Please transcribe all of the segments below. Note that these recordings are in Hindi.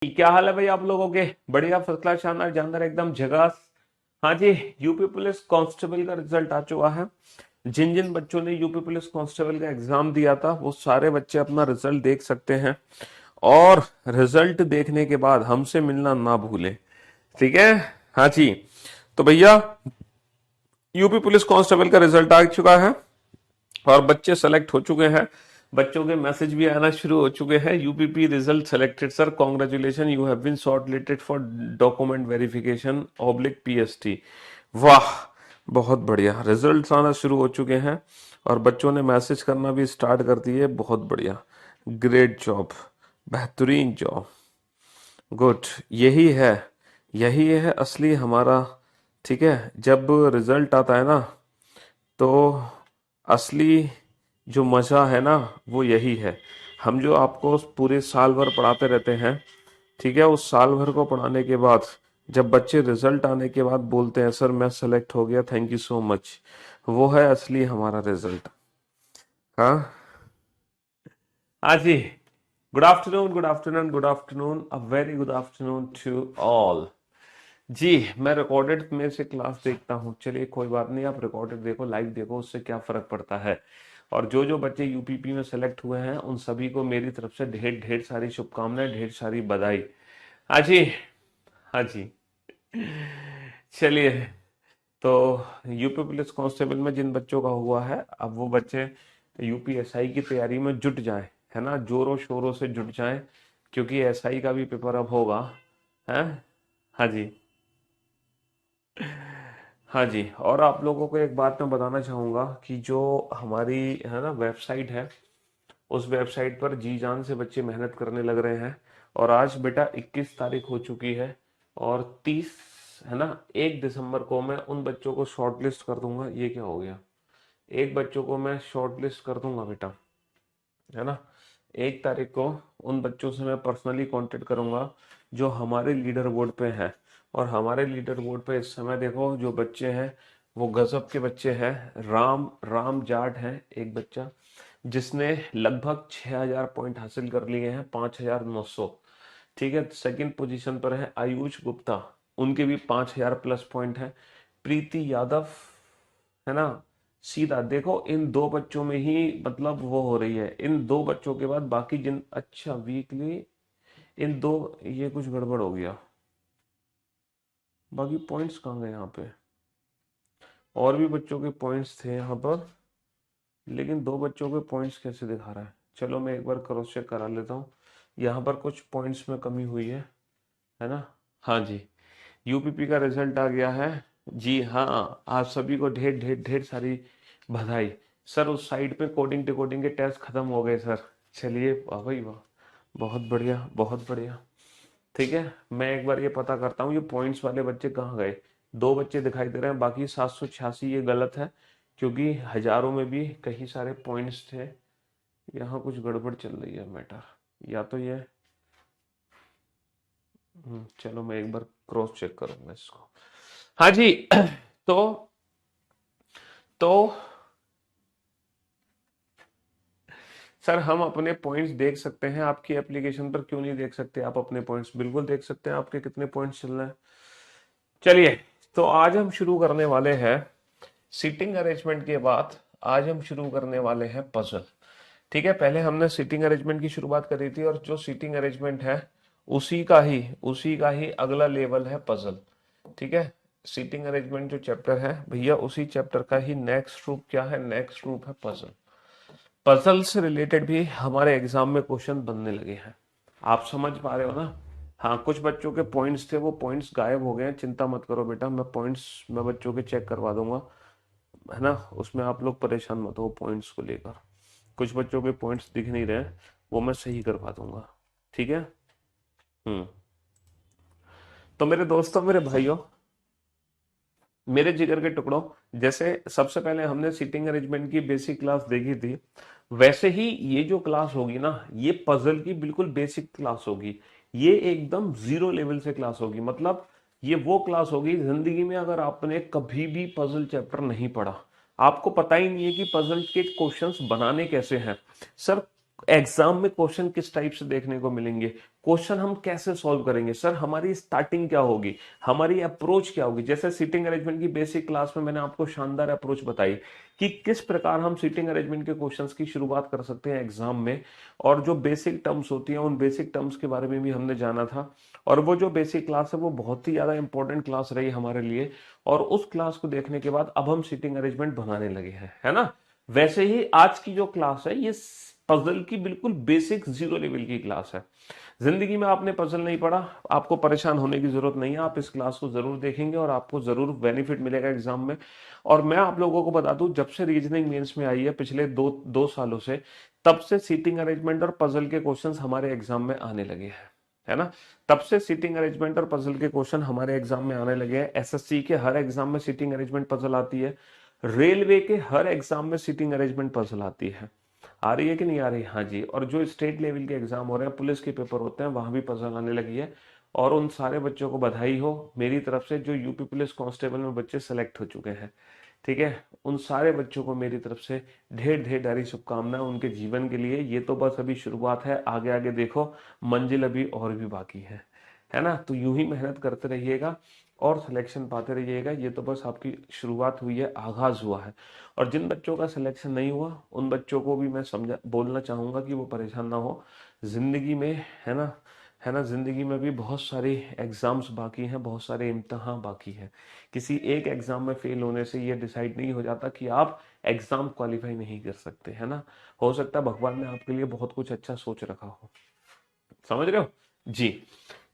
क्या हाल है भाई आप लोगों के? बढ़िया, फर्स्ट क्लास, शानदार, जानदार, एकदम झकास। हाँ जी। यूपी पुलिस कांस्टेबल का रिजल्ट आ चुका है। जिन जिन बच्चों ने यूपी पुलिस कांस्टेबल का एग्जाम दिया था वो सारे बच्चे अपना रिजल्ट देख सकते हैं। और रिजल्ट देखने के बाद हमसे मिलना ना भूलें। ठीक है। हाँ जी। तो भैया, यूपी पुलिस कांस्टेबल का रिजल्ट आ चुका है और बच्चे सेलेक्ट हो चुके हैं। बच्चों के मैसेज भी आना शुरू हो चुके हैं। UPP result selected sir, congratulation, you have been shortlisted for document verification oblique PST. वाह, बहुत बढ़िया, रिजल्ट्स आना शुरू हो चुके हैं और बच्चों ने मैसेज करना भी स्टार्ट कर दिए। बहुत बढ़िया, ग्रेट जॉब, बेहतरीन जॉब, गुड। यही है, यही है असली हमारा। ठीक है, जब रिजल्ट आता है ना तो असली जो मजा है ना वो यही है। हम जो आपको पूरे साल भर पढ़ाते रहते हैं, ठीक है, उस साल भर को पढ़ाने के बाद जब बच्चे रिजल्ट आने के बाद बोलते हैं सर मैं सेलेक्ट हो गया, थैंक यू सो मच, वो है असली हमारा रिजल्ट। हाँ। हाँ जी। Good afternoon, good afternoon, good afternoon, a very good afternoon to all. जी, मैं रिकॉर्डेड में से क्लास देखता हूँ। चलिए कोई बात नहीं, आप रिकॉर्डेड देखो, लाइव देखो, उससे क्या फर्क पड़ता है। और जो जो बच्चे यूपीपी में सेलेक्ट हुए हैं उन सभी को मेरी तरफ से ढेर ढेर सारी शुभकामनाएं, ढेर सारी बधाई। हाँ जी। हाँ जी। चलिए, तो यूपी पुलिस कांस्टेबल में जिन बच्चों का हुआ है, अब वो बच्चे यूपीएसआई की तैयारी में जुट जाएं, है ना, जोरों शोरों से जुट जाएं, क्योंकि एसआई का भी पेपर अब होगा। है। हाँ जी। हाँ जी। और आप लोगों को एक बात मैं बताना चाहूँगा कि जो हमारी, है ना, वेबसाइट है, उस वेबसाइट पर जी जान से बच्चे मेहनत करने लग रहे हैं। और आज बेटा 21 तारीख हो चुकी है और 30, है ना, 1 दिसंबर को मैं उन बच्चों को शॉर्टलिस्ट कर दूंगा। ये क्या हो गया? एक बच्चों को मैं शॉर्टलिस्ट कर दूंगा बेटा, है ना। 1 तारीख को उन बच्चों से मैं पर्सनली कांटेक्ट करूंगा जो हमारे लीडर बोर्ड पे हैं। और हमारे लीडर बोर्ड पे इस समय देखो जो बच्चे हैं वो गजब के बच्चे हैं। राम राम जाट है एक बच्चा जिसने लगभग 6,000 पॉइंट हासिल कर लिए हैं, 5,900। ठीक है, सेकंड पोजीशन पर है आयुष गुप्ता, उनके भी 5,000 प्लस पॉइंट है। प्रीति यादव, है ना। सीधा देखो इन दो बच्चों में ही मतलब वो हो रही है, इन दो बच्चों के बाद बाकी जिन, अच्छा वीकली इन दो, ये कुछ गड़बड़ हो गया, बाकी पॉइंट्स कहाँ गए यहाँ पे? और भी बच्चों के पॉइंट्स थे यहाँ पर, लेकिन दो बच्चों के पॉइंट्स कैसे दिखा रहा है? चलो मैं एक बार क्रॉस चेक करा लेता हूँ। यहाँ पर कुछ पॉइंट्स में कमी हुई है ना। हाँ जी। यूपीपी का रिजल्ट आ गया है। जी हाँ, आप सभी को ढेर ढेर ढेर सारी बधाई। सर उस साइड पे कोडिंग डिकोडिंग के टेस्ट खत्म हो गए सर। चलिए, वाह भाई वाह, बहुत बढ़िया, बहुत बढ़िया। ठीक है, मैं एक बार ये पता करता हूँ ये पॉइंट्स वाले बच्चे कहाँ गए। दो बच्चे दिखाई दे रहे हैं, बाकी 786 ये गलत है, क्योंकि हजारों में भी कई सारे पॉइंट्स थे। यहाँ कुछ गड़बड़ चल रही है मैटर, या तो ये, चलो मैं एक बार क्रॉस चेक करूंगा इसको। हाँ जी। तो तो सर हम अपने पॉइंट्स देख सकते हैं, आपकी एप्लीकेशन पर क्यों नहीं देख सकते? आप अपने पॉइंट्स बिल्कुल देख सकते हैं, आपके कितने पॉइंट्स चल रहे हैं। चलिए, तो आज हम शुरू करने वाले हैं सीटिंग अरेंजमेंट के बाद, आज हम शुरू करने वाले हैं पजल। ठीक है, पहले हमने सीटिंग अरेंजमेंट की शुरुआत करी थी और जो सीटिंग अरेंजमेंट है उसी का ही अगला लेवल है पजल। ठीक है, सीटिंग अरेंजमेंट जो चैप्टर है भैया, उसी चैप्टर का ही नेक्स्ट रूप क्या है? नेक्स्ट रूप है पजल। पजल से रिलेटेड भी हमारे एग्जाम में क्वेश्चन बनने लगे हैं। आप समझ पा रहे हो ना। हाँ, कुछ बच्चों के पॉइंट्स थे वो पॉइंट्स गायब हो गए हैं, चिंता मत करो बेटा, मैं पॉइंट्स मैं बच्चों के चेक करवा दूंगा, है ना। उसमें आप लोग परेशान मत हो पॉइंट्स को लेकर। कुछ बच्चों के पॉइंट्स दिख नहीं रहे, वो मैं सही करवा दूंगा। ठीक है। हम्म। तो मेरे दोस्तों, मेरे भाइयों, मेरे जिगर के टुकड़ों, जैसे सबसे पहले हमने सीटिंग अरेंजमेंट की बेसिक क्लास देखी थी, वैसे ही ये जो क्लास होगी ना, ये पजल की बिल्कुल बेसिक क्लास होगी। ये एकदम जीरो लेवल से क्लास होगी, मतलब ये वो क्लास होगी जिंदगी में अगर आपने कभी भी पजल चैप्टर नहीं पढ़ा, आपको पता ही नहीं है कि पजल के क्वेश्चंस बनाने कैसे हैं। सर एग्जाम में क्वेश्चन किस टाइप से देखने को मिलेंगे, क्वेश्चन हम कैसे सॉल्व करेंगे, सर हमारी स्टार्टिंग क्या होगी, हमारी अप्रोच क्या होगी। जैसे सीटिंग अरेंजमेंट की बेसिक क्लास में मैंने आपको शानदार अप्रोच बताई कि किस प्रकार हम सीटिंग अरेंजमेंट के क्वेश्चंस की शुरुआत कर सकते हैं एग्जाम में, और जो बेसिक टर्म्स होती हैं उन बेसिक टर्म्स के बारे में भी हमने जाना था। और वो जो बेसिक क्लास है वो बहुत ही ज्यादा इंपॉर्टेंट क्लास रही हमारे लिए, और उस क्लास को देखने के बाद अब हम सीटिंग अरेंजमेंट बनाने लगे हैं, है ना। वैसे ही आज की जो क्लास है ये पजल की बिल्कुल बेसिक जीरो लेवल की क्लास है। जिंदगी में आपने पजल नहीं पढ़ा, आपको परेशान होने की जरूरत नहीं है, आप इस क्लास को जरूर देखेंगे और आपको जरूर बेनिफिट मिलेगा एग्जाम में। और मैं आप लोगों को बता दूं, जब से रीजनिंग मेंस में आई है पिछले दो दो सालों से, तब से सीटिंग अरेंजमेंट और पजल के क्वेश्चंस हमारे एग्जाम में आने लगे हैं, है ना। तब से सीटिंग अरेंजमेंट और पजल के क्वेश्चन हमारे एग्जाम में आने लगे हैं। एसएससी के हर एग्जाम में सीटिंग अरेंजमेंट पजल आती है, रेलवे के हर एग्जाम में सीटिंग अरेंजमेंट पजल आती है। आ रही है कि नहीं आ रही? हाँ जी। और जो स्टेट लेवल के एग्जाम हो रहे हैं, पुलिस के पेपर होते हैं, वहां भी पजल आने लगी है। और उन सारे बच्चों को बधाई हो मेरी तरफ से जो यूपी पुलिस कांस्टेबल में बच्चे सेलेक्ट हो चुके हैं, ठीक है। उन सारे बच्चों को मेरी तरफ से ढेर ढेर सारी शुभकामनाएं उनके जीवन के लिए। ये तो बस अभी शुरुआत है, आगे आगे देखो मंजिल अभी और भी बाकी है ना। तो यूं ही मेहनत करते रहिएगा और सिलेक्शन पाते रहिएगा। ये तो बस आपकी शुरुआत हुई है, आगाज हुआ है। और जिन बच्चों का सिलेक्शन नहीं हुआ उन बच्चों को भी मैं समझा बोलना चाहूंगा कि वो परेशान ना हो। जिंदगी में, है ना, जिंदगी में भी बहुत सारे एग्जाम्स बाकी हैं, बहुत सारे इम्तहान बाकी हैं। किसी एक एग्जाम में फेल होने से ये डिसाइड नहीं हो जाता कि आप एग्जाम क्वालिफाई नहीं कर सकते, है ना। हो सकता है भगवान ने आपके लिए बहुत कुछ अच्छा सोच रखा हो, समझ रहे हो जी।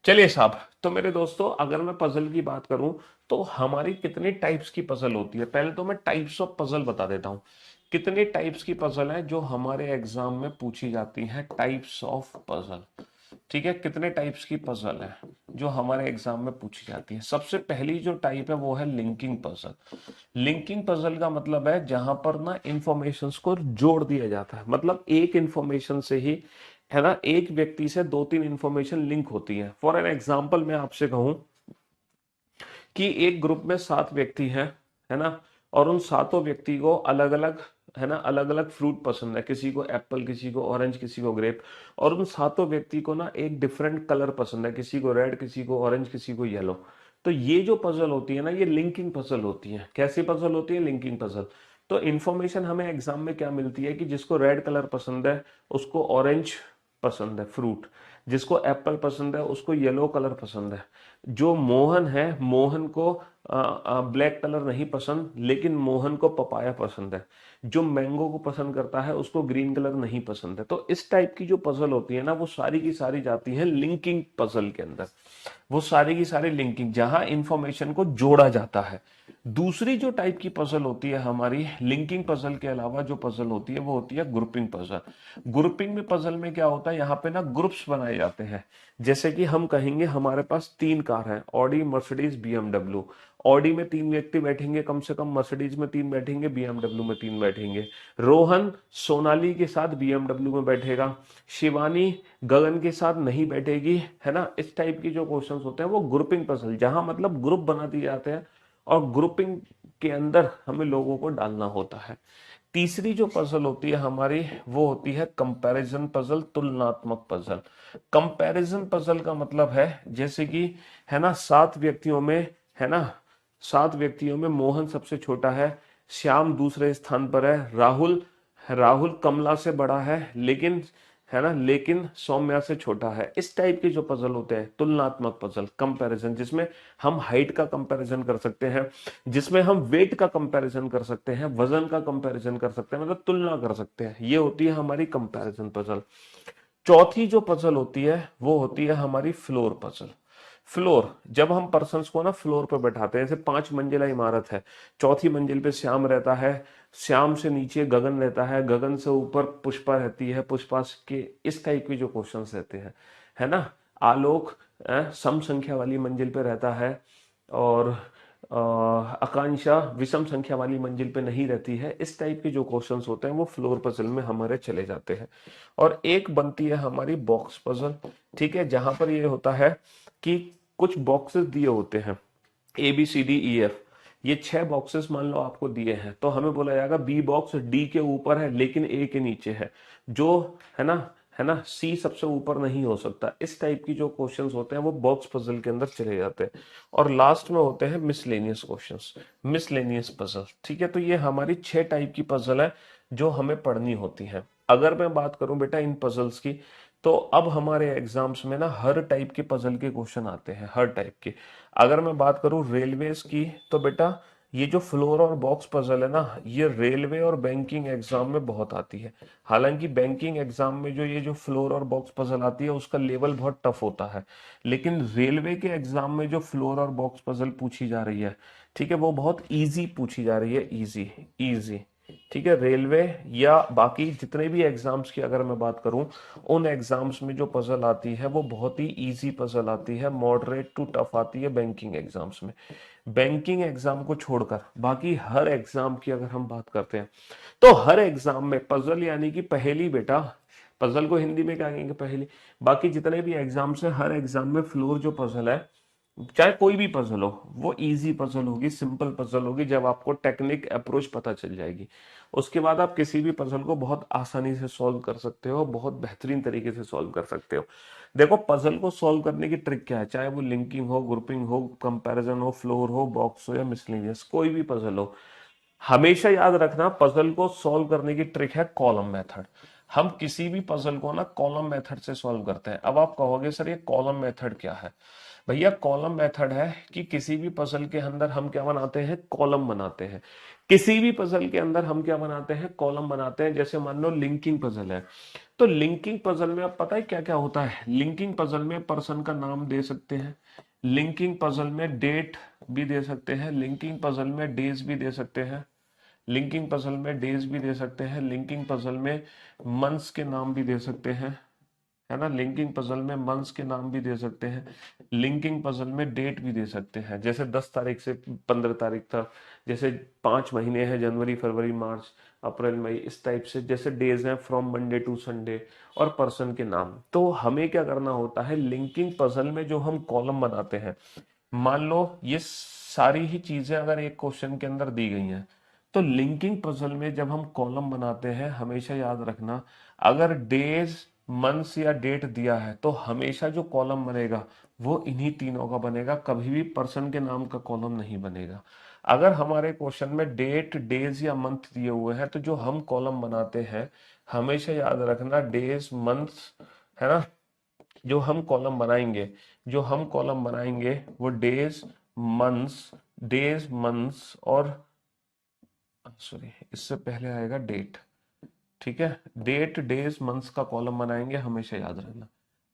चलिए साहब, तो मेरे दोस्तों अगर मैं पजल की बात करूं तो हमारी कितने टाइप्स की पजल होती है, पहले तो मैं टाइप्स ऑफ पजल बता देता हूं। कितने टाइप्स की पजल है जो हमारे एग्जाम में पूछी जाती है, टाइप्स ऑफ पजल। ठीक है, कितने टाइप्स की पजल है जो हमारे एग्जाम में पूछी जाती है। सबसे पहली जो टाइप है वो है लिंकिंग पजल। लिंकिंग पजल का मतलब है जहां पर ना इंफॉर्मेशंस को जोड़ दिया जाता है, मतलब एक इंफॉर्मेशन से ही, है ना, एक व्यक्ति से दो तीन इंफॉर्मेशन लिंक होती है। फॉर एन एग्जाम्पल मैं आपसे कहूं कि एक ग्रुप में 7 व्यक्ति हैं, है ना, और उन सातों व्यक्ति को अलग अलग, है ना, अलग अलग फ्रूट पसंद है, किसी को एप्पल, किसी को ऑरेंज, किसी को ग्रेप। और उन सातों व्यक्ति को ना एक डिफरेंट कलर पसंद है, किसी को रेड, किसी को ऑरेंज, किसी को येलो। तो ये जो पजल होती है ना, ये लिंकिंग पजल होती है। कैसी पजल होती है? Linking puzzle. तो इन्फॉर्मेशन हमें एग्जाम में क्या मिलती है कि जिसको रेड कलर पसंद है उसको ऑरेंज पसंद है फ्रूट, जिसको एप्पल पसंद है उसको येलो कलर पसंद है। जो मोहन है, मोहन को ब्लैक कलर नहीं पसंद, लेकिन मोहन को पपाया पसंद है। जो मैंगो को पसंद करता है उसको ग्रीन कलर नहीं पसंद है। तो इस टाइप की जो पजल होती है ना, वो सारी की सारी जाती है लिंकिंग पजल के अंदर। वो सारी की सारी लिंकिंग, जहां इंफॉर्मेशन को जोड़ा जाता है। दूसरी जो टाइप की पजल होती है हमारी लिंकिंग पजल के अलावा, जो पजल होती है वो होती है ग्रुपिंग पजल। ग्रुपिंग में पजल में क्या होता है, यहाँ पे ना ग्रुप्स बनाए जाते हैं। जैसे कि हम कहेंगे हमारे पास 3 कार हैं, ऑडी, मर्सिडीज, बीएमडब्ल्यू। ऑडी में 3 व्यक्ति बैठेंगे कम से कम, मर्सिडीज में 3 बैठेंगे, बीएमडब्ल्यू में 3 बैठेंगे। रोहन सोनाली के साथ बीएमडब्ल्यू में बैठेगा, शिवानी गगन के साथ नहीं बैठेगी, है ना। इस टाइप की जो क्वेश्चंस होते हैं वो ग्रुपिंग पजल, जहां मतलब ग्रुप बना दिए जाते हैं और ग्रुपिंग के अंदर हमें लोगों को डालना होता है। तीसरी जो पजल होती है हमारी वो होती है कंपैरिजन पजल, तुलनात्मक पजल। कंपैरिजन पजल का मतलब है जैसे कि, है ना, 7 व्यक्तियों में, है ना, 7 व्यक्तियों में मोहन सबसे छोटा है, श्याम दूसरे स्थान पर है, राहुल, राहुल कमला से बड़ा है, लेकिन, है ना, लेकिन सौम्या से छोटा है। इस टाइप के जो पजल होते हैं तुलनात्मक पजल, कंपैरिजन, जिसमें हम हाइट का कंपैरिजन कर सकते हैं, जिसमें हम वेट का कंपैरिजन कर सकते हैं, वजन का कंपैरिजन कर सकते हैं, मतलब तुलना कर सकते हैं। ये होती है हमारी कंपैरिजन पजल। चौथी जो पजल होती है वो होती है हमारी फ्लोर पजल। फ्लोर, जब हम पर्सन्स को ना फ्लोर पर बैठाते हैं, जैसे 5 मंजिला इमारत है, चौथी मंजिल पे श्याम रहता है, श्याम से नीचे गगन रहता है, गगन से ऊपर पुष्पा रहती है, पुष्पा के, इस टाइप के जो क्वेश्चंस रहते हैं, है ना। आलोक सम संख्या वाली मंजिल पे रहता है, और आकांक्षा विषम संख्या वाली मंजिल पे नहीं रहती है। इस टाइप के जो क्वेश्चंस होते हैं वो फ्लोर पजल में हमारे चले जाते हैं। और एक बनती है हमारी बॉक्स पजल, ठीक है, जहां पर ये होता है कि कुछ बॉक्सेस दिए होते हैं, A B C D E F. ये 6 बॉक्सेस मान लो आपको दिए हैं, तो हमें बोला जाएगा बी बॉक्स डी के ऊपर है लेकिन ए के नीचे है, जो है ना, है ना, सी सबसे ऊपर नहीं हो सकता। इस टाइप की जो क्वेश्चंस होते हैं वो बॉक्स पजल के अंदर चले जाते हैं। और लास्ट में होते हैं मिसलेनियस क्वेश्चंस, मिसलेनियस पजल। ठीक है, तो ये हमारी 6 टाइप की पजल है जो हमें पढ़नी होती है। अगर मैं बात करूं बेटा इन पजल्स की, तो अब हमारे एग्जाम्स में ना हर टाइप के पजल के क्वेश्चन आते हैं, हर टाइप के। अगर मैं बात करूं रेलवेज की, तो बेटा ये जो फ्लोर और बॉक्स पजल है ना, ये रेलवे और बैंकिंग एग्जाम में बहुत आती है। हालांकि बैंकिंग एग्जाम में जो ये जो फ्लोर और बॉक्स पजल आती है उसका लेवल बहुत टफ होता है, लेकिन रेलवे के एग्जाम में जो फ्लोर और बॉक्स पजल पूछी जा रही है, ठीक है, वो बहुत इजी पूछी जा रही है, इजी, इजी। ठीक है, रेलवे या बाकी जितने भी एग्जाम्स की अगर मैं बात करूं, उन एग्जाम्स में जो पजल आती है वो बहुत ही इजी पजल आती है, मॉडरेट टू टफ आती है बैंकिंग एग्जाम्स में। बैंकिंग एग्जाम को छोड़कर बाकी हर एग्जाम की अगर हम बात करते हैं, तो हर एग्जाम में पजल यानी कि पहेली बेटा, पजल को हिंदी में क्या कहेंगे, पहेली। बाकी जितने भी एग्जाम्स है, हर एग्जाम में फ्लोर जो पजल है, चाहे कोई भी पजल हो, वो इजी पजल होगी, सिंपल पजल होगी, जब आपको टेक्निक अप्रोच पता चल जाएगी। उसके बाद आप किसी भी पजल को बहुत आसानी से सॉल्व कर सकते हो, बहुत बेहतरीन तरीके से सॉल्व कर सकते हो। देखो पजल को सॉल्व करने की ट्रिक क्या है, चाहे वो लिंकिंग हो, ग्रुपिंग हो, कंपैरिजन हो, फ्लोर हो, बॉक्स हो या मिसलेनियस, कोई भी पजल हो, हमेशा याद रखना पजल को सॉल्व करने की ट्रिक है कॉलम मेथड। हम किसी भी पजल को ना कॉलम मेथड से सॉल्व करते हैं। अब आप कहोगे सर ये कॉलम मेथड क्या है? भैया कॉलम मेथड है कि किसी भी पजल के अंदर हम क्या बनाते हैं, कॉलम बनाते हैं। किसी भी पजल के अंदर हम क्या बनाते हैं, कॉलम बनाते हैं। जैसे मान लो लिंकिंग पजल है, तो लिंकिंग पजल में आप पता है क्या क्या होता है, लिंकिंग पजल में पर्सन का नाम दे सकते हैं, लिंकिंग पजल में डेट भी दे सकते हैं, लिंकिंग पजल में डेज भी दे सकते हैं, लिंकिंग पजल में डेज भी दे सकते हैं, लिंकिंग पजल में मंथ्स के नाम भी दे सकते हैं, है ना, लिंकिंग पजल में मंथ्स के नाम भी दे सकते हैं, लिंकिंग पजल में डेट भी दे सकते हैं। जैसे 10 तारीख से 15 तारीख तक, जैसे 5 महीने हैं, जनवरी फरवरी मार्च अप्रैल मई, इस टाइप से। जैसे डेज हैं फ्रॉम मंडे टू संडे, और पर्सन के नाम। तो हमें क्या करना होता है, लिंकिंग पजल में जो हम कॉलम बनाते हैं, मान लो ये सारी ही चीजें अगर एक क्वेश्चन के अंदर दी गई हैं, तो लिंकिंग पजल में जब हम कॉलम बनाते हैं, हमेशा याद रखना, अगर डेज मंथ्स या डेट दिया है तो हमेशा जो कॉलम बनेगा वो इन्हीं तीनों का बनेगा, कभी भी पर्सन के नाम का कॉलम नहीं बनेगा। अगर हमारे क्वेश्चन में डेट, डेज या मंथ दिए हुए हैं, तो जो हम कॉलम बनाते हैं, हमेशा याद रखना डेज मंथ्स, है ना, जो हम कॉलम बनाएंगे, जो हम कॉलम बनाएंगे वो डेज मंथ्स, डेज मंथ्स और सॉरी इससे पहले आएगा डेट। ठीक है, डेट डेज मंथ्स का कॉलम बनाएंगे, हमेशा याद रखना।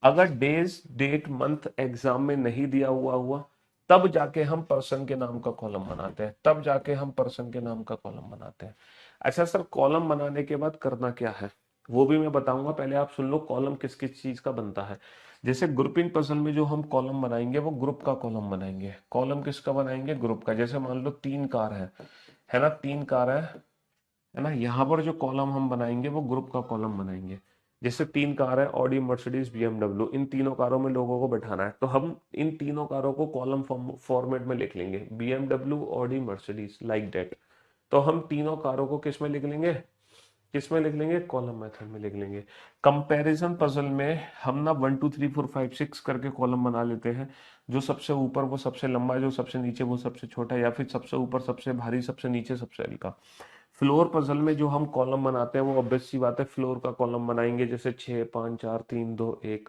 अगर डेज डेट मंथ एग्जाम में नहीं दिया हुआ तब जाके हम पर्सन के नाम का कॉलम बनाते हैं, तब जाके हम पर्सन के नाम का कॉलम बनाते हैं। अच्छा सर, कॉलम बनाने के बाद करना क्या है, वो भी मैं बताऊंगा, पहले आप सुन लो कॉलम किस किस चीज का बनता है। जैसे ग्रुपिंग पजल में जो हम कॉलम बनाएंगे वो ग्रुप का कॉलम बनाएंगे। कॉलम किसका बनाएंगे, ग्रुप का। जैसे मान लो 3 कार है ना, 3 कार है ना, यहाँ पर जो कॉलम हम बनाएंगे वो ग्रुप का कॉलम बनाएंगे। जैसे 3 कार है, ऑडी, मर्सिडीज, बीएमडब्ल्यू, इन तीनों कारों में लोगों को बैठाना है, तो हम इन तीनों कारों को कॉलम फॉर्मेट में लिख लेंगे, BMW, Audi, Mercedes, like that. तो हम तीनों कारों को किस में लिख लेंगे, किस में लिख लेंगे, कॉलम मेथड में लिख लेंगे। कंपैरिजन पजल में हम ना 1 2 3 4 5 6 करके कॉलम बना लेते हैं, जो सबसे ऊपर वो सबसे लंबा, जो सबसे नीचे वो सबसे छोटा, या फिर सबसे ऊपर सबसे भारी, सबसे नीचे सबसे हल्का। फ्लोर पजल में जो हम कॉलम बनाते हैं वो ऑब्वियस सी बात है फ्लोर का कॉलम बनाएंगे, जैसे 6 5 4 3 2 1,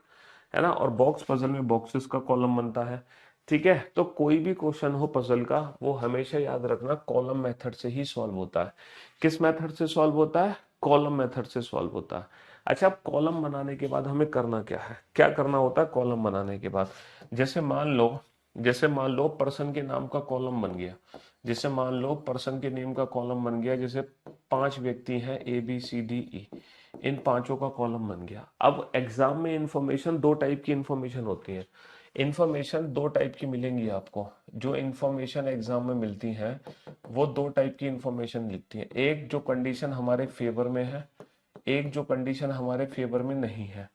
है ना। और बॉक्स पजल में बॉक्सेस का कॉलम बनता है। ठीक है, तो कोई भी क्वेश्चन हो पजल का, वो हमेशा याद रखना कॉलम मेथड से ही सॉल्व होता है। किस मेथड से सॉल्व होता है, कॉलम मेथड से सॉल्व होता है। अच्छा, अब कॉलम बनाने के बाद हमें करना क्या है, क्या करना होता है कॉलम बनाने के बाद? जैसे मान लो, जैसे मान लो पर्सन के नाम का कॉलम बन गया, जैसे मान लो पर्सन के नेम का कॉलम बन गया, जैसे 5 व्यक्ति हैं ए बी सी डी ई, इन पांचों का कॉलम बन गया। अब एग्जाम में इंफॉर्मेशन, 2 टाइप की इंफॉर्मेशन होती है। इंफॉर्मेशन 2 टाइप की मिलेंगी आपको। जो इंफॉर्मेशन एग्जाम में मिलती है वो 2 टाइप की इंफॉर्मेशन लिखती है, एक जो कंडीशन हमारे फेवर में है, एक जो कंडीशन हमारे फेवर में नहीं है।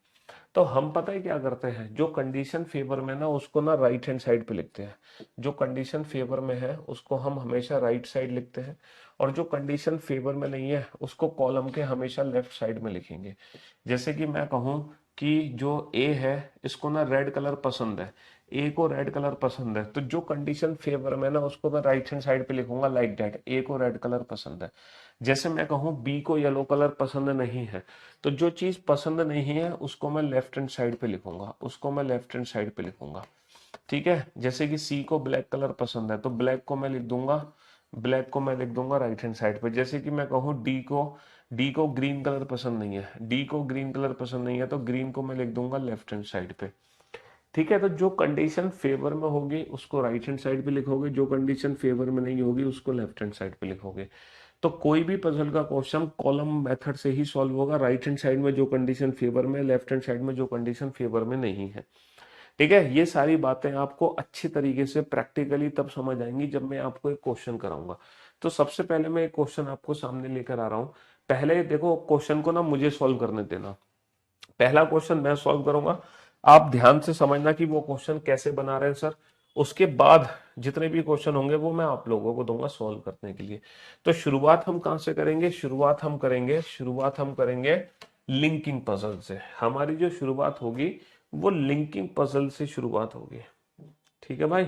तो हम पता है क्या करते हैं, जो कंडीशन फेवर में ना उसको ना राइट हैंड साइड पे लिखते हैं। जो कंडीशन फेवर में है उसको हम हमेशा राइट साइड लिखते हैं, और जो कंडीशन फेवर में नहीं है उसको कॉलम के हमेशा लेफ्ट साइड में लिखेंगे। जैसे कि मैं कहूं कि जो ए है इसको ना रेड कलर पसंद है, ए को रेड कलर पसंद है, तो जो कंडीशन फेवर में ना उसको मैं राइट हैंड साइड पे लिखूंगा लाइक दैट, ए को रेड कलर पसंद है। जैसे मैं कहूं बी को येलो कलर पसंद नहीं है, तो जो चीज पसंद नहीं है उसको मैं लेफ्ट हैंड साइड पे लिखूंगा, उसको मैं लेफ्ट हैंड साइड पे लिखूंगा। ठीक है, जैसे कि सी को ब्लैक कलर पसंद है तो ब्लैक को मैं लिख दूंगा, ब्लैक को मैं लिख दूंगा राइट हैंड साइड पे। जैसे कि मैं कहूँ डी को ग्रीन कलर पसंद नहीं है, डी को ग्रीन कलर पसंद नहीं है तो ग्रीन को मैं लिख दूंगा लेफ्ट हैंड साइड पे। ठीक है, तो जो कंडीशन फेवर में होगी उसको राइट हैंड साइड पे लिखोगे, जो कंडीशन फेवर में नहीं होगी उसको लेफ्ट हैंड साइड पे लिखोगे। तो कोई भी पजल का क्वेश्चन कॉलम मेथड से ही सॉल्व होगा, राइट हैंड साइड में जो कंडीशन फेवर में, लेफ्ट हैंड साइड में जो कंडीशन फेवर में नहीं है। ठीक है, ये सारी बातें आपको अच्छी तरीके से प्रैक्टिकली तब समझ आएंगी जब मैं आपको एक क्वेश्चन कराऊंगा। तो सबसे पहले मैं एक क्वेश्चन आपको सामने लेकर आ रहा हूं। पहले देखो क्वेश्चन को ना मुझे सॉल्व करने देना, पहला क्वेश्चन मैं सॉल्व करूंगा, आप ध्यान से समझना कि वो क्वेश्चन कैसे बना रहे हैं सर। उसके बाद जितने भी क्वेश्चन होंगे वो मैं आप लोगों को दूंगा सॉल्व करने के लिए। तो शुरुआत हम कहां से करेंगे, शुरुआत हम करेंगे लिंकिंग पजल से। हमारी जो शुरुआत होगी वो लिंकिंग पजल से शुरुआत होगी। ठीक है भाई,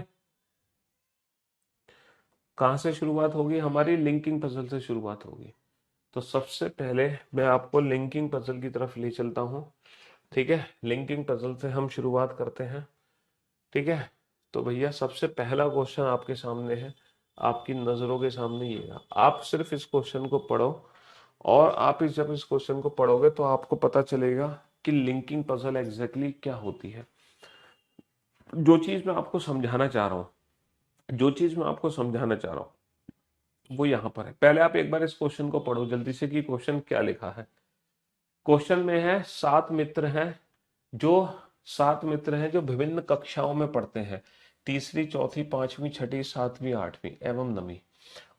कहां से शुरुआत होगी, हमारी लिंकिंग पजल से शुरुआत होगी। तो सबसे पहले मैं आपको लिंकिंग पजल की तरफ ले चलता हूं। ठीक है, लिंकिंग पजल से हम शुरुआत करते हैं। ठीक है, तो भैया सबसे पहला क्वेश्चन आपके सामने है, आपकी नजरों के सामने ये है। आप सिर्फ इस क्वेश्चन को पढ़ो, और आप जब इस क्वेश्चन को पढ़ोगे तो आपको पता चलेगा कि लिंकिंग पजल एग्जैक्टली क्या होती है। जो चीज मैं आपको समझाना चाह रहा हूँ, जो चीज मैं आपको समझाना चाह रहा हूँ वो यहाँ पर है। पहले आप एक बार इस क्वेश्चन को पढ़ो जल्दी से कि क्वेश्चन क्या लिखा है। क्वेश्चन में है जो सात मित्र हैं जो विभिन्न कक्षाओं में पढ़ते हैं, तीसरी, चौथी, पांचवी, छठी, सातवीं, आठवीं एवं नवीं।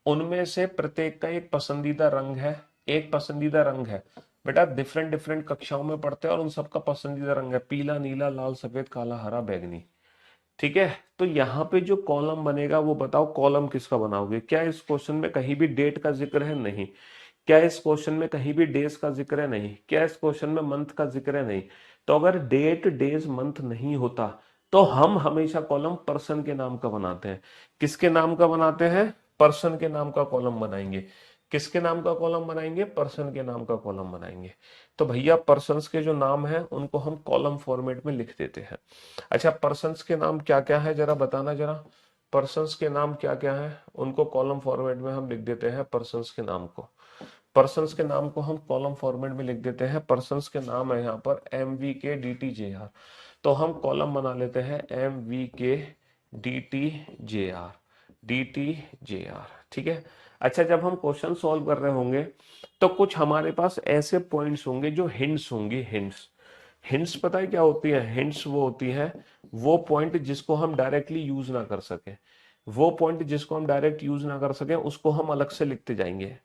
उनमें से प्रत्येक का एक पसंदीदा रंग है, एक पसंदीदा रंग है। बेटा डिफरेंट डिफरेंट कक्षाओं में पढ़ते हैं और उन सबका पसंदीदा रंग है पीला, नीला, लाल, सफेद, काला, हरा, बैंगनी। ठीक है, तो यहाँ पे जो कॉलम बनेगा वो बताओ कॉलम किसका बनाओगे। क्या इस क्वेश्चन में कहीं भी डेट का जिक्र है, नहीं। क्या इस क्वेश्चन में कहीं भी डेज का जिक्र है, नहीं। क्या इस क्वेश्चन में मंथ का जिक्र है, नहीं। तो अगर डेट, डेज, मंथ नहीं होता तो हम हमेशा कॉलम पर्सन के नाम का बनाते हैं। किसके नाम का बनाते हैं, पर्सन के नाम का कॉलम बनाएंगे। किसके नाम का कॉलम बनाएंगे, पर्सन के नाम का कॉलम बनाएंगे। तो भैया पर्सन्स के जो नाम है उनको हम कॉलम फॉर्मेट में लिख देते हैं। अच्छा, पर्सन्स के नाम क्या क्या है जरा बताना जरा, पर्सन्स के नाम क्या क्या है, उनको कॉलम फॉर्मेट में हम लिख देते हैं। पर्सन्स के नाम को, पर्सन्स के नाम को हम कॉलम फॉर्मेट में लिख देते हैं। पर्सन्स के नाम है यहाँ पर MVK DTJR, तो हम कॉलम बना लेते हैं MVK DTJR। ठीक है। अच्छा, जब हम क्वेश्चन सॉल्व कर रहे होंगे तो कुछ हमारे पास ऐसे पॉइंट्स होंगे जो हिंट्स होंगी। हिंट्स, हिंट्स पता है क्या होती है, हिंट्स वो होती है वो पॉइंट जिसको हम डायरेक्टली यूज ना कर सके, वो पॉइंट जिसको हम डायरेक्ट यूज ना कर सके उसको हम अलग से लिखते जाएंगे।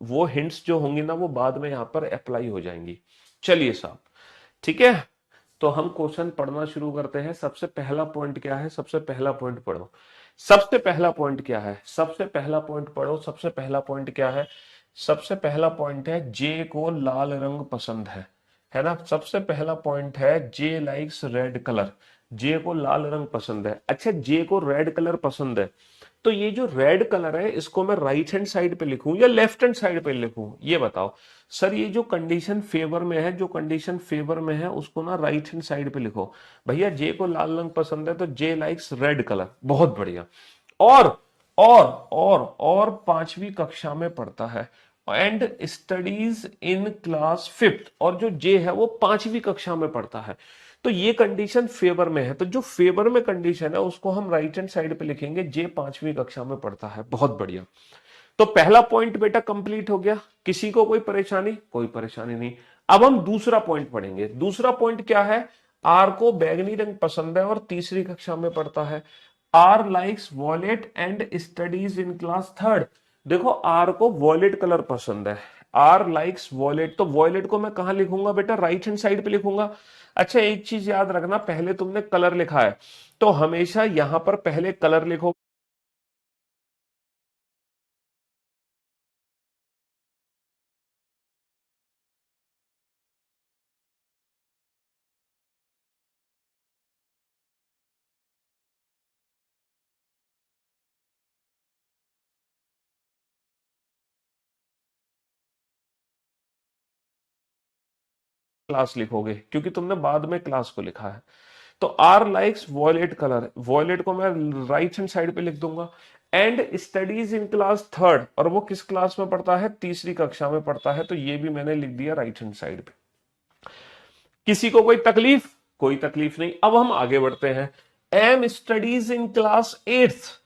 वो हिंट्स जो होंगी ना वो बाद में यहाँ पर अप्लाई हो जाएंगी। चलिए साहब, ठीक है, तो हम क्वेश्चन पढ़ना शुरू करते हैं। सबसे पहला पॉइंट क्या है, सबसे पहला पॉइंट पढ़ो। सबसे पहला पॉइंट क्या है, सबसे पहला पॉइंट पढ़ो। सबसे पहला पॉइंट क्या है, सबसे पहला पॉइंट है जे को लाल रंग पसंद है ना। सबसे पहला पॉइंट है जे लाइक्स रेड कलर, जे को लाल रंग पसंद है। अच्छा, जे को रेड कलर पसंद है, तो ये जो रेड कलर है इसको मैं राइट हैंड साइड पे लिखूं या लेफ्ट हैंड साइड पे लिखूं, ये बताओ। सर ये जो कंडीशन फेवर में है, जो कंडीशन फेवर में है उसको ना राइट हैंड साइड पे लिखो। भैया जे को लाल रंग पसंद है तो जे लाइक्स रेड कलर, बहुत बढ़िया। और और और पांचवी कक्षा में पढ़ता है and studies in class fifth, और जो जे है वो पांचवी कक्षा में पढ़ता है। तो ये कंडीशन फेवर में है, तो जो फेवर में कंडीशन है उसको हम राइट हैंड साइड पे लिखेंगे, जे पांचवी कक्षा में पढ़ता है। बहुत बढ़िया, तो पहला पॉइंट बेटा कंप्लीट हो गया। किसी को कोई परेशानी, कोई परेशानी नहीं। अब हम दूसरा पॉइंट पढ़ेंगे। दूसरा पॉइंट क्या है, आर को बैगनी रंग पसंद है और तीसरी कक्षा में पढ़ता है। R likes violet and studies in class third. देखो आर को वॉलेट कलर पसंद है, आर लाइक्स वॉयलेट, तो वॉयलेट को मैं कहां लिखूंगा बेटा, राइट हैंड साइड पे लिखूंगा। अच्छा एक चीज याद रखना, पहले तुमने कलर लिखा है तो हमेशा यहां पर पहले कलर लिखो। क्लास लिखोगे क्योंकि तुमने बाद में क्लास को लिखा है। तो R likes violet colour, violet को मैं राइट हैंड साइड पे लिख दूंगा। And studies in class third, और वो किस क्लास में पढ़ता है, तीसरी कक्षा में पढ़ता है, तो ये भी मैंने लिख दिया राइट हैंड साइड पे। किसी को कोई तकलीफ, कोई तकलीफ नहीं। अब हम आगे बढ़ते हैं। M studies in class eighth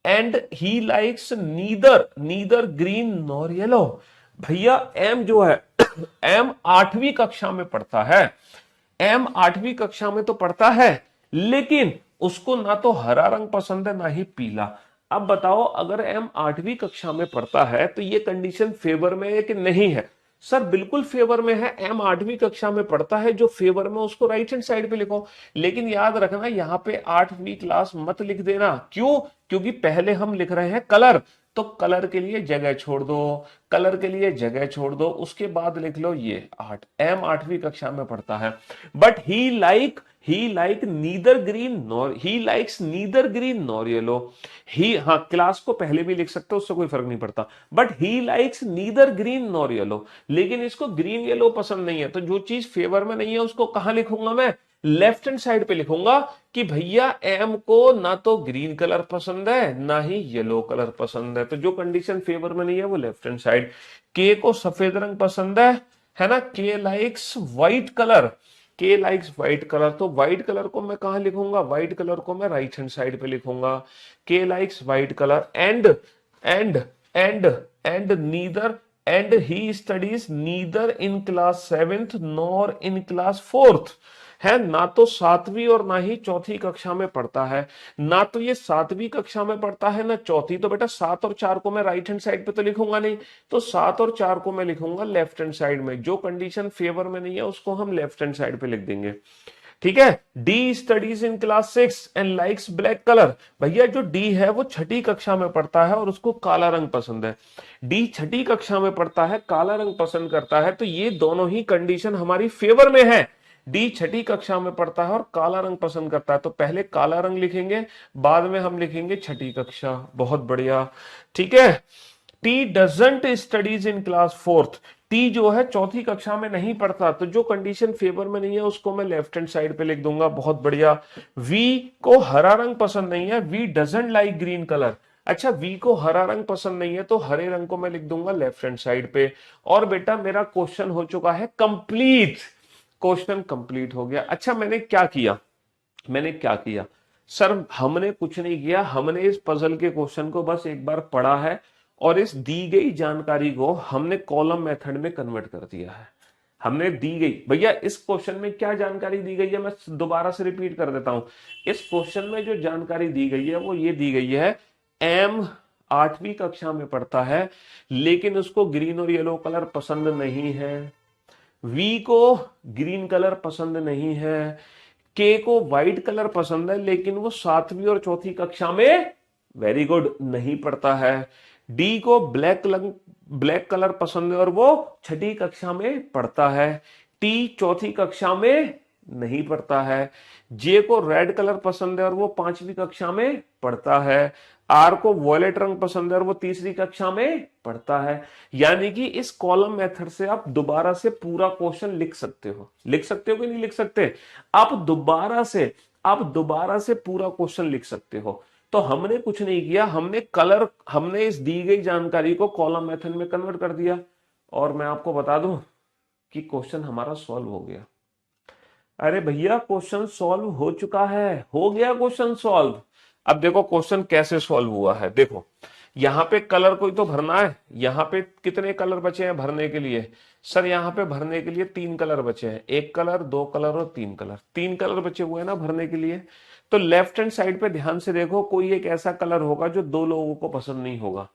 and he likes neither neither green nor yellow. भैया एम जो है एम आठवीं कक्षा में पढ़ता है, एम आठवीं कक्षा में तो पढ़ता है, लेकिन उसको ना तो हरा रंग पसंद है ना ही पीला। अब बताओ अगर एम आठवीं कक्षा में पढ़ता है तो ये कंडीशन फेवर में है कि नहीं है? सर बिल्कुल फेवर में है, एम आठवीं कक्षा में पढ़ता है, जो फेवर में उसको राइट हैंड साइड पे लिखो। लेकिन याद रखना यहां पे आठवीं क्लास मत लिख देना, क्यों? क्योंकि पहले हम लिख रहे हैं कलर, तो कलर के लिए जगह छोड़ दो, कलर के लिए जगह छोड़ दो, उसके बाद लिख लो ये आठ, एम आठवीं कक्षा में पढ़ता है। But he like neither green nor, he likes neither green nor yellow. He, हाँ क्लास को पहले भी लिख सकते हो, उससे कोई फर्क नहीं पड़ता। But he likes neither green nor yellow, लेकिन इसको ग्रीन येलो पसंद नहीं है, तो जो चीज फेवर में नहीं है उसको कहां लिखूंगा मैं, लेफ्ट हैंड साइड पे लिखूंगा कि भैया एम को ना तो ग्रीन कलर पसंद है ना ही येलो कलर पसंद है, तो जो कंडीशन फेवर में नहीं है वो लेफ्ट हैंड साइड। के को सफेद रंग पसंद है ना, के लाइक्स व्हाइट कलर, के लाइक्स व्हाइट कलर, तो व्हाइट कलर को मैं कहां लिखूंगा, व्हाइट कलर को मैं राइट हैंड साइड पे लिखूंगा। के likes white colour and and and and neither and he studies neither in class seventh nor in class fourth, है ना तो सातवीं और ना ही चौथी कक्षा में पढ़ता है। ना तो ये सातवीं कक्षा में पढ़ता है ना चौथी, तो बेटा सात और चार को मैं राइट हैंड साइड पे तो लिखूंगा नहीं, तो सात और चार को मैं लिखूंगा लेफ्ट हैंड साइड में। जो कंडीशन फेवर में नहीं है उसको हम लेफ्ट हैंड साइड पे लिख देंगे, ठीक है। D studies in class six and likes black colour, भैया जो डी है वो छठी कक्षा में पढ़ता है और उसको काला रंग पसंद है। डी छठी कक्षा में पढ़ता है, काला रंग पसंद करता है, तो ये दोनों ही कंडीशन हमारी फेवर में है। डी छठी कक्षा में पढ़ता है और काला रंग पसंद करता है, तो पहले काला रंग लिखेंगे, बाद में हम लिखेंगे छठी कक्षा। बहुत बढ़िया, ठीक है। T doesn't studies in class fourth, T जो है चौथी कक्षा में नहीं पढ़ता, तो जो कंडीशन फेवर में नहीं है उसको मैं लेफ्ट हैंड साइड पे लिख दूंगा। बहुत बढ़िया। वी को हरा रंग पसंद नहीं है, V doesn't like green colour. अच्छा वी को हरा रंग पसंद नहीं है तो हरे रंग को मैं लिख दूंगा लेफ्ट हैंड साइड पे। और बेटा मेरा क्वेश्चन हो चुका है कंप्लीट, क्वेश्चन कंप्लीट हो गया। अच्छा मैंने क्या किया सर, हमने कुछ नहीं किया, हमने इस पजल के क्वेश्चन को बस एक बार पढ़ा है और इस दी गई जानकारी को हमने कॉलम मेथड में कन्वर्ट कर दिया है। हमने दी गई, भैया इस क्वेश्चन में क्या जानकारी दी गई है, मैं दोबारा से रिपीट कर देता हूं। इस क्वेश्चन में जो जानकारी दी गई है वो ये दी गई है, एम आठवीं कक्षा में पढ़ता है लेकिन उसको ग्रीन और येलो कलर पसंद नहीं है, वी को ग्रीन कलर पसंद नहीं है, के को व्हाइट कलर पसंद है लेकिन वो सातवीं और चौथी कक्षा में, वेरी गुड, नहीं पढ़ता है। डी को ब्लैक कलर पसंद है और वो छठी कक्षा में पढ़ता है। टी चौथी कक्षा में नहीं पढ़ता है। जे को रेड कलर पसंद है और वो पांचवी कक्षा में पढ़ता है। आर को वॉयलेट रंग पसंद है और वो तीसरी कक्षा में पढ़ता है। यानी कि इस कॉलम मेथड से आप दोबारा से पूरा क्वेश्चन लिख सकते हो, लिख सकते हो कि नहीं लिख सकते? आप दोबारा से पूरा क्वेश्चन लिख सकते हो। तो हमने कुछ नहीं किया, हमने इस दी गई जानकारी को कॉलम मेथड में कन्वर्ट कर दिया और मैं आपको बता दूं कि क्वेश्चन हमारा सॉल्व हो गया। अरे भैया क्वेश्चन सॉल्व हो चुका है, हो गया क्वेश्चन सॉल्व। अब देखो क्वेश्चन कैसे सॉल्व हुआ है, देखो यहां पे कलर कोई तो भरना है, यहां पे कितने कलर बचे हैं भरने के लिए? सर यहां पे भरने के लिए 3 कलर बचे हैं, 1 कलर 2 कलर और 3 कलर, 3 कलर बचे हुए हैं ना भरने के लिए। तो लेफ्ट हैंड साइड पे ध्यान से देखो, कोई एक ऐसा कलर होगा जो दो लोगों को पसंद नहीं होगा।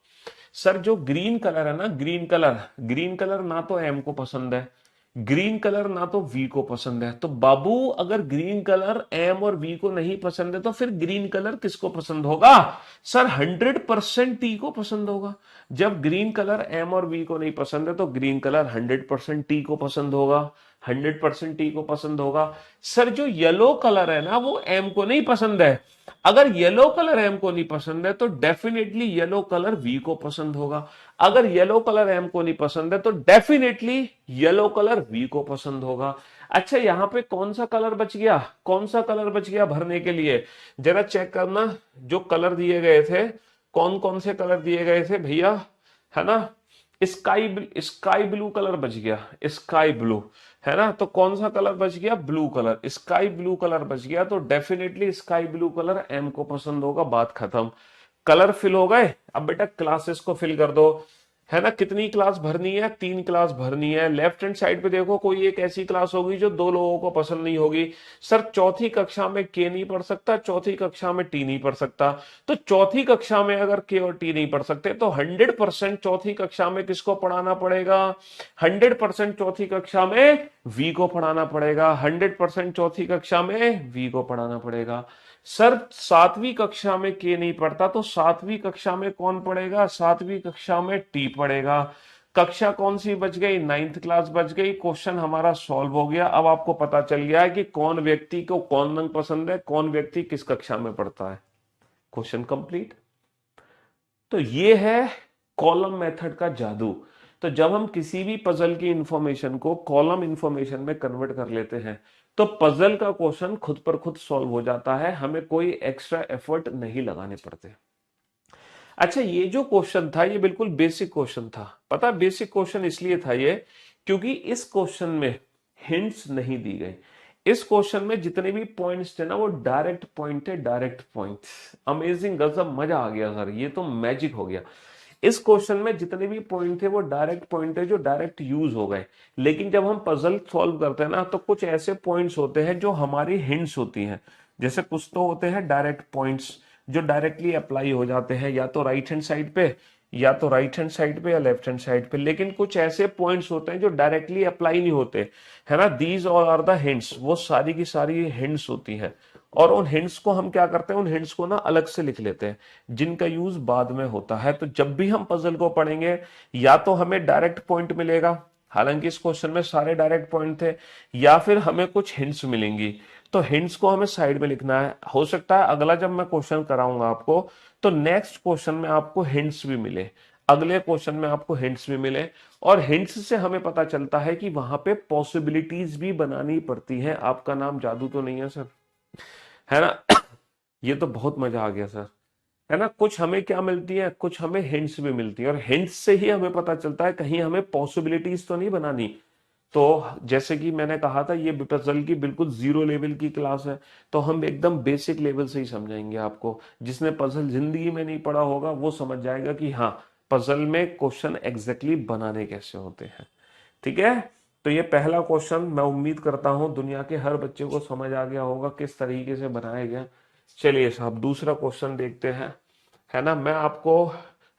सर जो ग्रीन कलर है ना, ग्रीन कलर ना तो एम को पसंद है, ग्रीन कलर ना तो वी को पसंद है। तो बाबू अगर ग्रीन कलर एम और वी को नहीं पसंद है तो फिर ग्रीन कलर किसको पसंद होगा? सर 100% टी को पसंद होगा। जब ग्रीन कलर एम और वी को नहीं पसंद है तो ग्रीन कलर 100% टी को पसंद होगा, 100% टी को पसंद होगा। सर जो येलो कलर है ना वो एम को नहीं पसंद है, अगर येलो कलर एम को नहीं पसंद है तो डेफिनेटली येलो कलर वी को पसंद होगा, अगर येलो कलर एम को नहीं पसंद है तो डेफिनेटली येलो कलर वी को पसंद होगा। अच्छा यहां पे कौन सा कलर बच गया, कौन सा कलर बच गया भरने के लिए? जरा चेक करना, जो कलर दिए गए थे कौन कौन से कलर दिए गए थे भैया, है ना? स्काई ब्लू कलर बच गया, स्काई ब्लू, है ना? तो कौन सा कलर बच गया? Blue colour, sky blue colour बच गया। तो definitely sky blue colour M को पसंद होगा, बात खत्म। कलर फिल हो गए। अब बेटा क्लासेस को फिल कर दो, है ना? कितनी क्लास भरनी है? 3 क्लास भरनी है। लेफ्ट हैंड साइड पे देखो, कोई एक ऐसी क्लास होगी जो 2 लोगों को पसंद नहीं होगी। सर चौथी कक्षा में के नहीं पढ़ सकता, चौथी कक्षा में टी नहीं पढ़ सकता। तो चौथी कक्षा में अगर के और टी नहीं पढ़ सकते तो 100% चौथी कक्षा में किसको पढ़ाना पड़ेगा? 100% चौथी कक्षा में वी को पढ़ाना पड़ेगा, 100% चौथी कक्षा में वी को पढ़ाना पड़ेगा। सर 7वीं कक्षा में के नहीं पढ़ता तो 7वीं कक्षा में कौन पढ़ेगा? 7वीं कक्षा में टी पढ़ेगा। कक्षा कौन सी बच गई? 9th क्लास बच गई। क्वेश्चन हमारा सॉल्व हो गया। अब आपको पता चल गया है कि कौन व्यक्ति को कौन रंग पसंद है, कौन व्यक्ति किस कक्षा में पढ़ता है। Question complete. तो ये है कॉलम मेथड का जादू। तो जब हम किसी भी पजल की इंफॉर्मेशन को कॉलम इंफॉर्मेशन में कन्वर्ट कर लेते हैं तो पजल का क्वेश्चन खुद पर खुद सॉल्व हो जाता है, हमें कोई एक्स्ट्रा एफर्ट नहीं लगाने पड़ते। अच्छा ये जो क्वेश्चन था ये बिल्कुल बेसिक क्वेश्चन था। पता बेसिक क्वेश्चन इसलिए था ये क्योंकि इस क्वेश्चन में हिंट्स नहीं दी गई। इस क्वेश्चन में जितने भी पॉइंट्स थे ना वो डायरेक्ट पॉइंट थे, डायरेक्ट पॉइंट्स। अमेजिंग, गजब, मजा आ गया सर, ये तो मैजिक हो गया। इस क्वेश्चन में जितने भी पॉइंट थे वो डायरेक्ट पॉइंट है जो डायरेक्ट यूज हो गए। लेकिन जब हम पजल सॉल्व करते हैं ना तो कुछ ऐसे पॉइंट्स होते हैं जो हमारी हिंट्स होती हैं। जैसे कुछ तो होते हैं डायरेक्ट पॉइंट्स जो डायरेक्टली अप्लाई हो जाते हैं या तो राइट हैंड साइड पे, या तो राइट हैंड साइड पे या लेफ्ट हैंड साइड पे। लेकिन कुछ ऐसे पॉइंट्स होते हैं जो डायरेक्टली अप्लाई नहीं होते, है ना? These all are the hints, वो सारी की सारी हिंट्स होती हैं। और उन हिंट्स को हम क्या करते हैं, उन हिंट्स को ना अलग से लिख लेते हैं जिनका यूज बाद में होता है। तो जब भी हम पजल को पढ़ेंगे या तो हमें डायरेक्ट पॉइंट मिलेगा, हालांकि इस क्वेश्चन में सारे डायरेक्ट पॉइंट थे, या फिर हमें कुछ हिंट्स मिलेंगी। तो हिंट्स को हमें साइड में लिखना है। हो सकता है अगला जब मैं क्वेश्चन कराऊंगा आपको तो नेक्स्ट क्वेश्चन में आपको हिंट्स भी मिले, अगले क्वेश्चन में आपको हिंट्स भी मिले। और हिंट्स से हमें पता चलता है कि वहां पे पॉसिबिलिटीज भी बनानी पड़ती हैं। आपका नाम जादू तो नहीं है सर, है ना? ये तो बहुत मजा आ गया सर, है ना? कुछ हमें क्या मिलती है, कुछ हमें हिंट्स भी मिलती है, और हिंट्स से ही हमें पता चलता है कहीं हमें पॉसिबिलिटीज तो नहीं बनानी। तो जैसे कि मैंने कहा था ये पजल की बिल्कुल जीरो लेवल की क्लास है, तो हम एकदम बेसिक लेवल से ही समझाएंगे आपको। जिसने पजल जिंदगी में नहीं पढ़ा होगा वो समझ जाएगा कि हाँ पजल में क्वेश्चन एग्जैक्टली बनाने कैसे होते हैं। ठीक है? तो ये पहला क्वेश्चन मैं उम्मीद करता हूं दुनिया के हर बच्चे को समझ आ गया होगा किस तरीके से बनाया गया। चलिए साहब दूसरा क्वेश्चन देखते हैं, है ना? मैं आपको,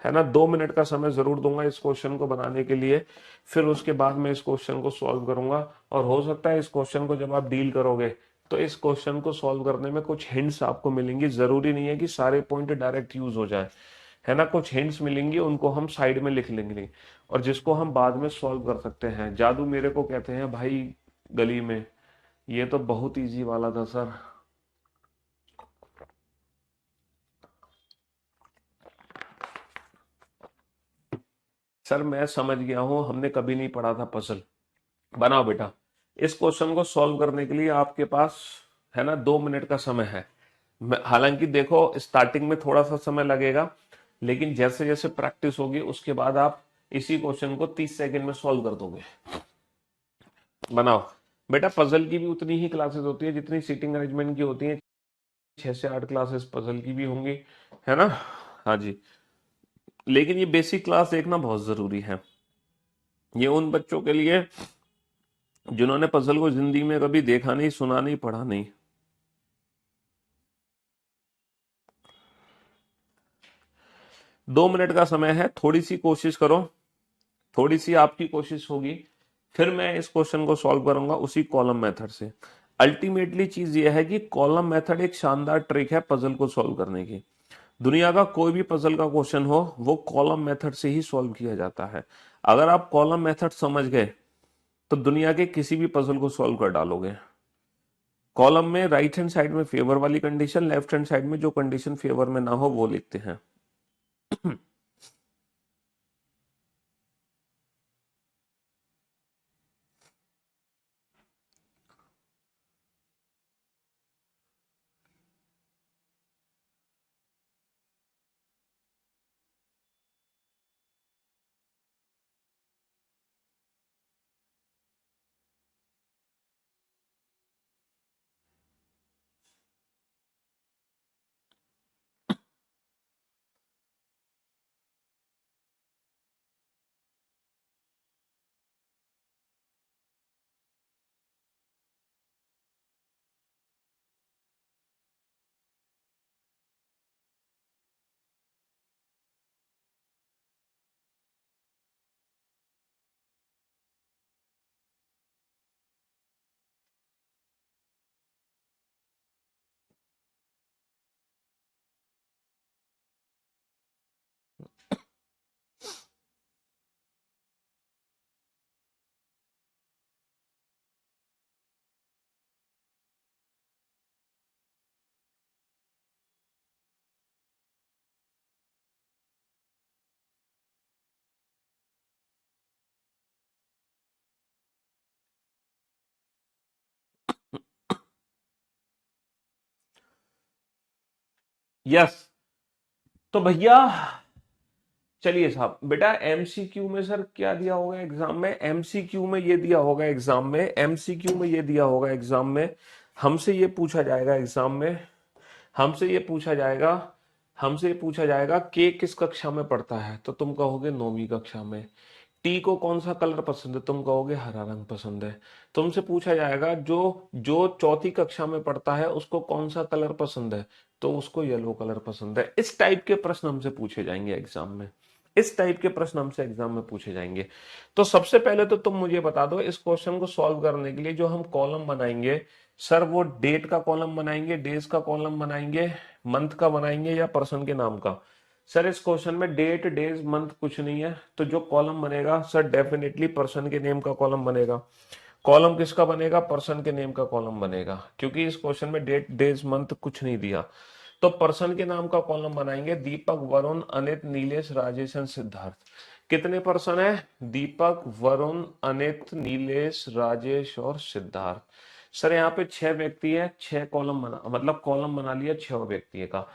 है ना, 2 मिनट का समय जरूर दूंगा इस क्वेश्चन को बनाने के लिए। फिर उसके बाद मैं इस क्वेश्चन को सॉल्व करूंगा। और हो सकता है इस क्वेश्चन को जब आप डील करोगे तो इस क्वेश्चन को सॉल्व करने में कुछ हिंट्स आपको मिलेंगी। जरूरी नहीं है कि सारे पॉइंट डायरेक्ट यूज हो जाए, है ना? कुछ हिंट्स मिलेंगी, उनको हम साइड में लिख लेंगे और जिसको हम बाद में सॉल्व कर सकते हैं। जादू मेरे को कहते हैं भाई गली में। ये तो बहुत इजी वाला था सर। सर मैं समझ गया हूं, हमने कभी नहीं पढ़ा था पजल। बनाओ बेटा। इस क्वेश्चन को सॉल्व करने के लिए आपके पास, है ना, 2 मिनट का समय है। हालांकि देखो स्टार्टिंग में थोड़ा सा समय लगेगा, लेकिन जैसे जैसे प्रैक्टिस होगी उसके बाद आप इसी क्वेश्चन को 30 सेकंड में सॉल्व कर दोगे। बनाओ बेटा। पजल की भी उतनी ही क्लासेस होती है जितनी सीटिंग अरेंजमेंट की होती है, 6 से 8 क्लासेस पजल की भी होंगी, है ना? हाँ जी। लेकिन ये बेसिक क्लास देखना बहुत जरूरी है। ये उन बच्चों के लिए जिन्होंने पजल को जिंदगी में कभी देखा नहीं, सुना नहीं, पढ़ा नहीं। 2 मिनट का समय है, थोड़ी सी कोशिश करो, थोड़ी सी आपकी कोशिश होगी, फिर मैं इस क्वेश्चन को सॉल्व करूंगा उसी कॉलम मेथड से। अल्टीमेटली चीज ये है कि कॉलम मेथड एक शानदार ट्रिक है पजल को सॉल्व करने की। दुनिया का कोई भी पजल का क्वेश्चन हो वो कॉलम मेथड से ही सॉल्व किया जाता है। अगर आप कॉलम मेथड समझ गए तो दुनिया के किसी भी पजल को सॉल्व कर डालोगे। कॉलम में राइट हैंड साइड में फेवर वाली कंडीशन, लेफ्ट हैंड साइड में जो कंडीशन फेवर में ना हो वो लिखते हैं। यस, तो भैया चलिए साहब, बेटा एमसीक्यू में सर क्या दिया होगा एग्जाम में, एमसीक्यू में ये दिया होगा एग्जाम में, एमसीक्यू में ये दिया होगा एग्जाम में, हमसे ये पूछा जाएगा एग्जाम में, हमसे ये पूछा जाएगा, हमसे ये पूछा जाएगा के किस कक्षा में पढ़ता है, तो तुम कहोगे 9वीं कक्षा में। टी को कौन सा कलर पसंद है, तुम कहोगे हरा रंग पसंद है। तुमसे पूछा जाएगा जो जो चौथी कक्षा में पढ़ता है उसको कौन सा कलर पसंद है, तो उसको येलो कलर पसंद है। इस टाइप के प्रश्न हमसे पूछे जाएंगे एग्जाम में, इस टाइप के प्रश्न हमसे एग्जाम में पूछे जाएंगे। तो सबसे पहले तो तुम मुझे बता दो इस क्वेश्चन को सॉल्व करने के लिए जो हम कॉलम बनाएंगे, सर वो डेट का कॉलम बनाएंगे, डेज का कॉलम बनाएंगे, मंथ का बनाएंगे या पर्सन के नाम का। सर इस क्वेश्चन में डेट डेज मंथ कुछ नहीं है, तो जो कॉलम बनेगा सर डेफिनेटली पर्सन के नेम का कॉलम बनेगा। कॉलम किसका बनेगा, पर्सन के नेम का कॉलम बनेगा, क्योंकि इस क्वेश्चन में डेट डेज मंथ कुछ नहीं दिया। तो पर्सन के नाम का कॉलम बनाएंगे, दीपक, वरुण, अनित, नीलेश, राजेश एंड सिद्धार्थ। कितने पर्सन है, दीपक, वरुण, अनित, नीलेश, राजेश और सिद्धार्थ। सर यहाँ पे 6 व्यक्ति है, 6 कॉलम बना, मतलब कॉलम बना लिया 6 व्यक्ति का,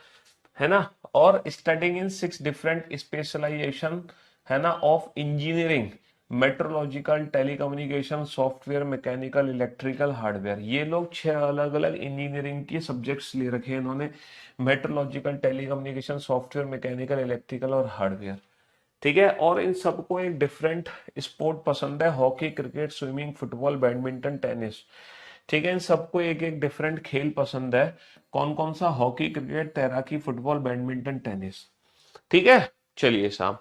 है ना। और स्टडिंग इन 6 डिफरेंट स्पेशलाइजेशन, है ना, of engineering, metrological, telecommunication, software, mechanical, electrical, hardware. ये लोग 6 अलग अलग इंजीनियरिंग के सब्जेक्ट्स ले रखे हैं इन्होंने, metrological, telecommunication, software, mechanical, electrical और हार्डवेयर। ठीक है, और इन सबको एक डिफरेंट स्पोर्ट पसंद है, hockey, cricket, swimming, football, badminton, tennis. ठीक है, इन सबको एक एक डिफरेंट खेल पसंद है। कौन कौन सा, हॉकी, क्रिकेट, तैराकी, फुटबॉल, बैडमिंटन, टेनिस। ठीक है, चलिए साहब,